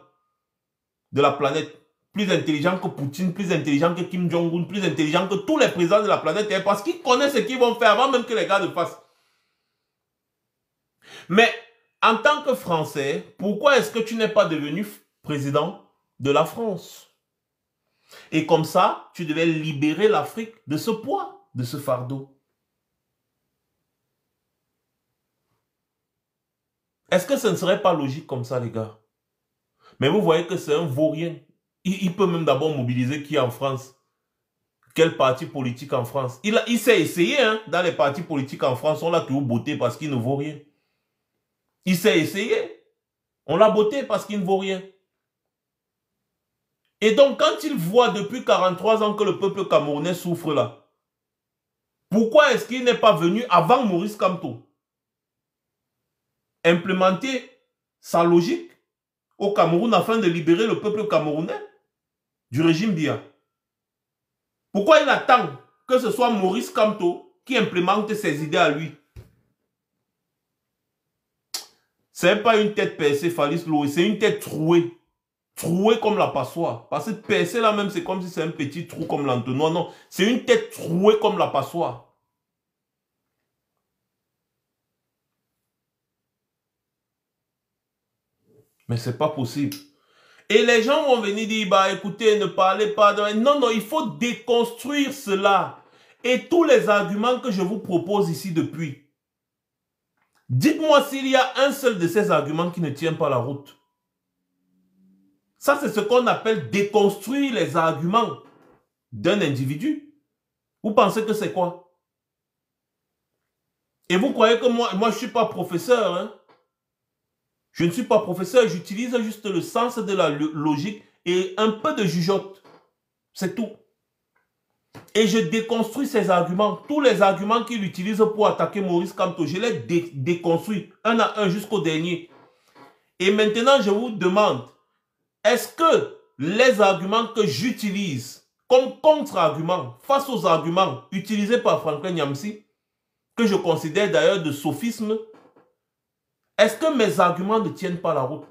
Speaker 1: de la planète. Plus intelligent que Poutine, plus intelligent que Kim Jong-un, plus intelligent que tous les présidents de la planète, parce qu'il connaît ce qu'ils vont faire avant même que les gars le fassent. Mais en tant que Français, pourquoi est-ce que tu n'es pas devenu président de la France? Et comme ça, tu devais libérer l'Afrique de ce poids, de ce fardeau. Est-ce que ce ne serait pas logique comme ça, les gars? Mais vous voyez que c'est un vaurien. Il peut même d'abord mobiliser qui en France? Quel parti politique en France? Il s'est essayé, hein, dans les partis politiques en France, on l'a toujours botté parce qu'il ne vaut rien. Il s'est essayé. On l'a botté parce qu'il ne vaut rien. Et donc, quand il voit depuis 43 ans que le peuple camerounais souffre là, pourquoi est-ce qu'il n'est pas venu avant Maurice Kamto implémenter sa logique au Cameroun afin de libérer le peuple camerounais du régime Biya? Pourquoi il attend que ce soit Maurice Kamto qui implémente ses idées à lui? C'est pas une tête percée, Falis Loué, c'est une tête trouée. Trouée comme la passoire. Parce que percée là même, c'est comme si c'est un petit trou comme l'entonnoir. Non, c'est une tête trouée comme la passoire. Mais c'est pas possible. Et les gens vont venir dire, bah écoutez, ne parlez pas de... Non, non, il faut déconstruire cela. Et tous les arguments que je vous propose ici depuis. Dites-moi s'il y a un seul de ces arguments qui ne tient pas la route. Ça, c'est ce qu'on appelle déconstruire les arguments d'un individu. Vous pensez que c'est quoi? Et vous croyez que moi je ne suis pas professeur, hein? Je ne suis pas professeur, j'utilise juste le sens de la logique et un peu de jugeote. C'est tout. Et je déconstruis ces arguments. Tous les arguments qu'il utilise pour attaquer Maurice Kamto, je les déconstruis un à un jusqu'au dernier. Et maintenant, je vous demande, est-ce que les arguments que j'utilise comme contre-arguments face aux arguments utilisés par Franklin Nyamsi, que je considère d'ailleurs de sophisme, est-ce que mes arguments ne tiennent pas la route?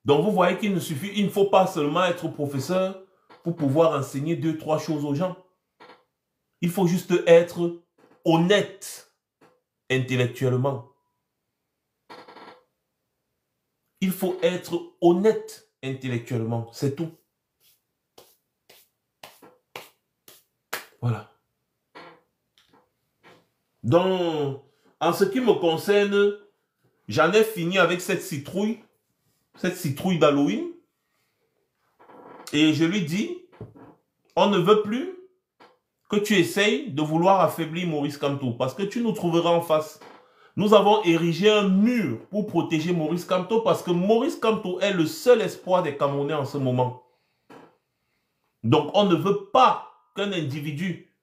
Speaker 1: Donc vous voyez qu'il ne faut pas seulement être professeur pour pouvoir enseigner 2-3 choses aux gens. Il faut juste être honnête intellectuellement. Il faut être honnête intellectuellement, c'est tout. Voilà. Donc, en ce qui me concerne, j'en ai fini avec cette citrouille d'Halloween. Et je lui dis, on ne veut plus que tu essayes de vouloir affaiblir Maurice Kamto, parce que tu nous trouveras en face. Nous avons érigé un mur pour protéger Maurice Kamto, parce que Maurice Kamto est le seul espoir des Camerounais en ce moment. Donc, on ne veut pas qu'un individu,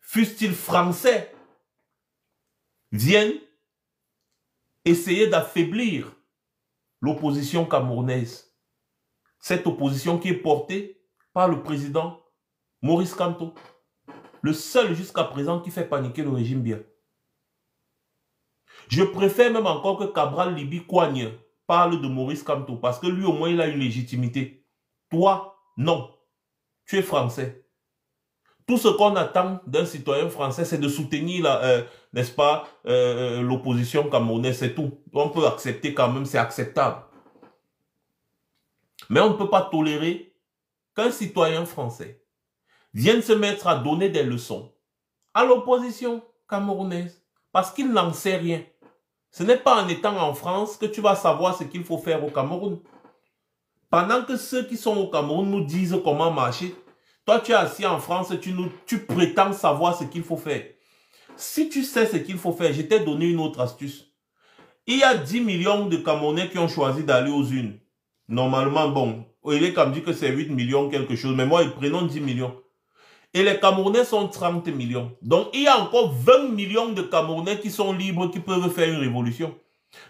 Speaker 1: fût-il français, vienne essayer d'affaiblir l'opposition camerounaise. Cette opposition qui est portée par le président Maurice Kamto. Le seul jusqu'à présent qui fait paniquer le régime Biya. Je préfère même encore que Cabral Libi Kouagne parle de Maurice Kamto, parce que lui au moins il a une légitimité. Toi, non. Tu es français. Tout ce qu'on attend d'un citoyen français, c'est de soutenir, n'est-ce pas, l'opposition camerounaise, c'est tout. On peut accepter quand même, c'est acceptable. Mais on ne peut pas tolérer qu'un citoyen français vienne se mettre à donner des leçons à l'opposition camerounaise, parce qu'il n'en sait rien. Ce n'est pas en étant en France que tu vas savoir ce qu'il faut faire au Cameroun. Pendant que ceux qui sont au Cameroun nous disent comment marcher, toi, tu es assis en France, tu prétends savoir ce qu'il faut faire. Si tu sais ce qu'il faut faire, je t'ai donné une autre astuce. Il y a 10 millions de Camerounais qui ont choisi d'aller aux urnes. Normalement, bon, il est comme dit que c'est 8 millions quelque chose, mais moi, prenons 10 millions. Et les Camerounais sont 30 millions. Donc, il y a encore 20 millions de Camerounais qui sont libres, qui peuvent faire une révolution.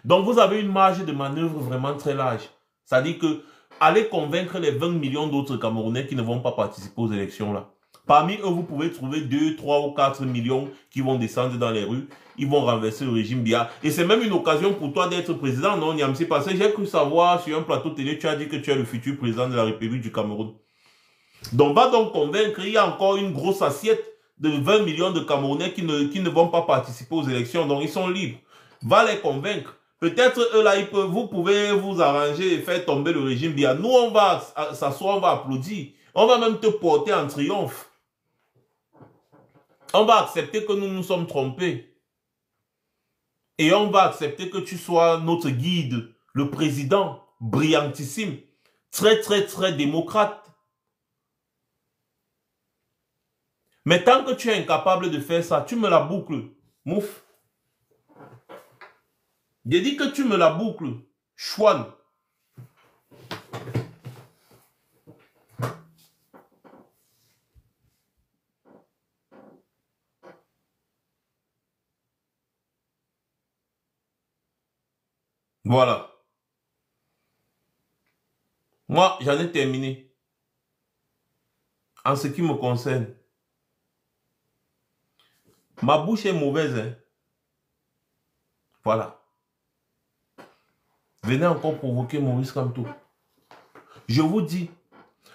Speaker 1: Donc, vous avez une marge de manœuvre vraiment très large. C'est-à-dire que allez convaincre les 20 millions d'autres Camerounais qui ne vont pas participer aux élections là. Parmi eux, vous pouvez trouver 2, 3 ou 4 millions qui vont descendre dans les rues. Ils vont renverser le régime Biya. Et c'est même une occasion pour toi d'être président, non, Nyamsi? Parce que j'ai cru savoir sur un plateau télé, tu as dit que tu es le futur président de la République du Cameroun. Donc, va donc convaincre, il y a encore une grosse assiette de 20 millions de Camerounais qui ne vont pas participer aux élections. Donc, ils sont libres. Va les convaincre. Peut-être eux là, vous pouvez vous arranger et faire tomber le régime Biya. Nous, on va s'asseoir, on va applaudir. On va même te porter en triomphe. On va accepter que nous nous sommes trompés. Et on va accepter que tu sois notre guide, le président brillantissime, très, très, très démocrate. Mais tant que tu es incapable de faire ça, tu me la boucles, mouf. J'ai dit que tu me la boucles, chouane. Voilà. Moi, j'en ai terminé. En ce qui me concerne. Ma bouche est mauvaise. Hein? Voilà. Venez encore provoquer Maurice Kamto. Je vous dis,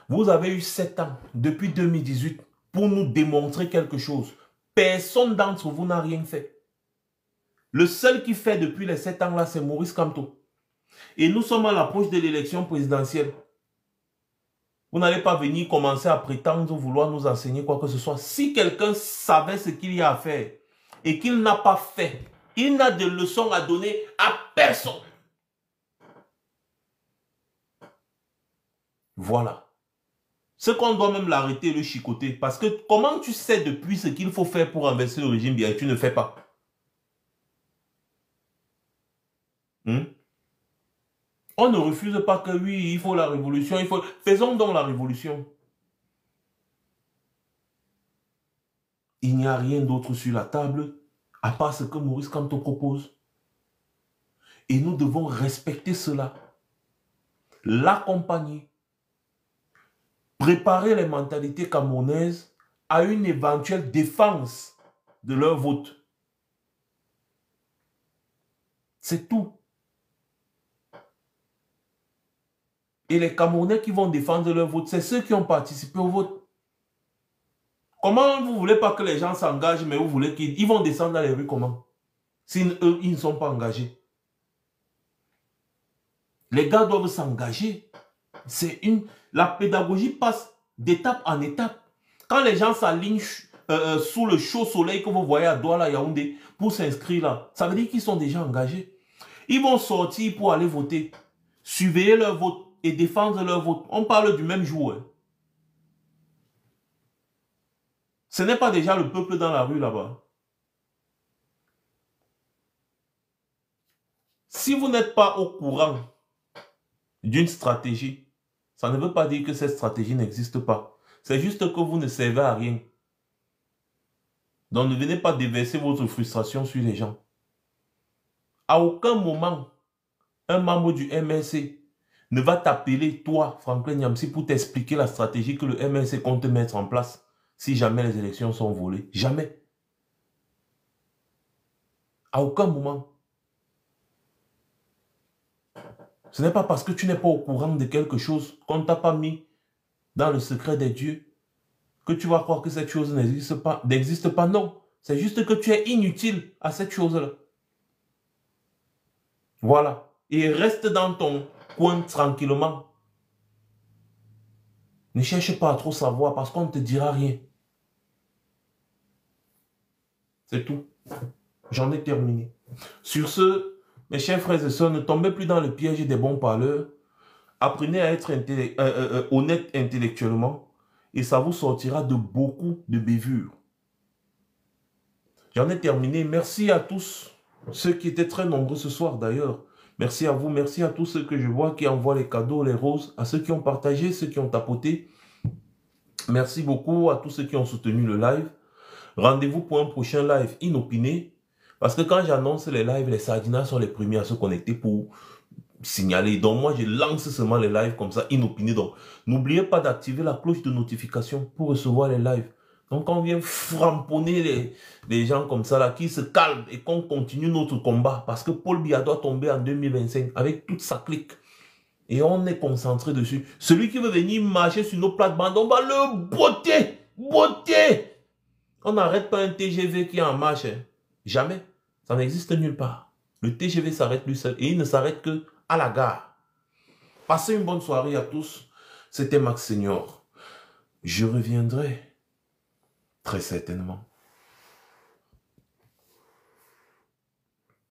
Speaker 1: vous avez eu 7 ans depuis 2018 pour nous démontrer quelque chose. Personne d'entre vous n'a rien fait. Le seul qui fait depuis les 7 ans là, c'est Maurice Kamto. Et nous sommes à l'approche de l'élection présidentielle. Vous n'allez pas venir commencer à prétendre vouloir nous enseigner quoi que ce soit. Si quelqu'un savait ce qu'il y a à faire et qu'il n'a pas fait, il n'a de leçons à donner à personne. Voilà. Ce qu'on doit même l'arrêter et le chicoter. Parce que comment tu sais depuis ce qu'il faut faire pour renverser le régime bien et tu ne fais pas? On ne refuse pas que oui, il faut la révolution, faisons donc la révolution. Il n'y a rien d'autre sur la table à part ce que Maurice Kamto propose. Et nous devons respecter cela. L'accompagner. Préparer les mentalités camerounaises à une éventuelle défense de leur vote. C'est tout. Et les Camerounais qui vont défendre leur vote, c'est ceux qui ont participé au vote. Comment vous ne voulez pas que les gens s'engagent, mais vous voulez qu'ils vont descendre dans les rues comment? Si eux, ils ne sont pas engagés. Les gars doivent s'engager. La pédagogie passe d'étape en étape. Quand les gens s'alignent sous le chaud soleil que vous voyez à Douala, Yaoundé, pour s'inscrire là, ça veut dire qu'ils sont déjà engagés. Ils vont sortir pour aller voter, surveiller leur vote et défendre leur vote. On parle du même jour. Hein. Ce n'est pas déjà le peuple dans la rue là-bas. Si vous n'êtes pas au courant d'une stratégie, ça ne veut pas dire que cette stratégie n'existe pas. C'est juste que vous ne servez à rien. Donc ne venez pas déverser votre frustration sur les gens. À aucun moment, un membre du MLC ne va t'appeler, toi, Franklin Nyamsi, pour t'expliquer la stratégie que le MLC compte mettre en place si jamais les élections sont volées. Jamais. À aucun moment. Ce n'est pas parce que tu n'es pas au courant de quelque chose qu'on ne t'a pas mis dans le secret des dieux que tu vas croire que cette chose n'existe pas. Non. C'est juste que tu es inutile à cette chose-là. Voilà. Et reste dans ton coin tranquillement. Ne cherche pas à trop savoir parce qu'on ne te dira rien. C'est tout. J'en ai terminé. Sur ce, mes chers frères et sœurs, ne tombez plus dans le piège des bons parleurs. Apprenez à être honnête intellectuellement et ça vous sortira de beaucoup de bévures. J'en ai terminé. Merci à tous ceux qui étaient très nombreux ce soir d'ailleurs. Merci à vous, merci à tous ceux que je vois qui envoient les cadeaux, les roses, à ceux qui ont partagé, ceux qui ont tapoté. Merci beaucoup à tous ceux qui ont soutenu le live. Rendez-vous pour un prochain live inopiné. Parce que quand j'annonce les lives, les sardinas sont les premiers à se connecter pour signaler. Donc moi, je lance seulement les lives comme ça, inopinés. Donc n'oubliez pas d'activer la cloche de notification pour recevoir les lives. Donc on vient framponner les gens comme ça, là, qui se calment et qu'on continue notre combat. Parce que Paul Biya doit tomber en 2025 avec toute sa clique. Et on est concentré dessus. Celui qui veut venir marcher sur nos plates-bandes, on va le botter. Botter. On n'arrête pas un TGV qui est en marche. Hein. Jamais. Ça n'existe nulle part. Le TGV s'arrête lui seul. Et il ne s'arrête que à la gare. Passez une bonne soirée à tous. C'était Max Senior. Je reviendrai très certainement.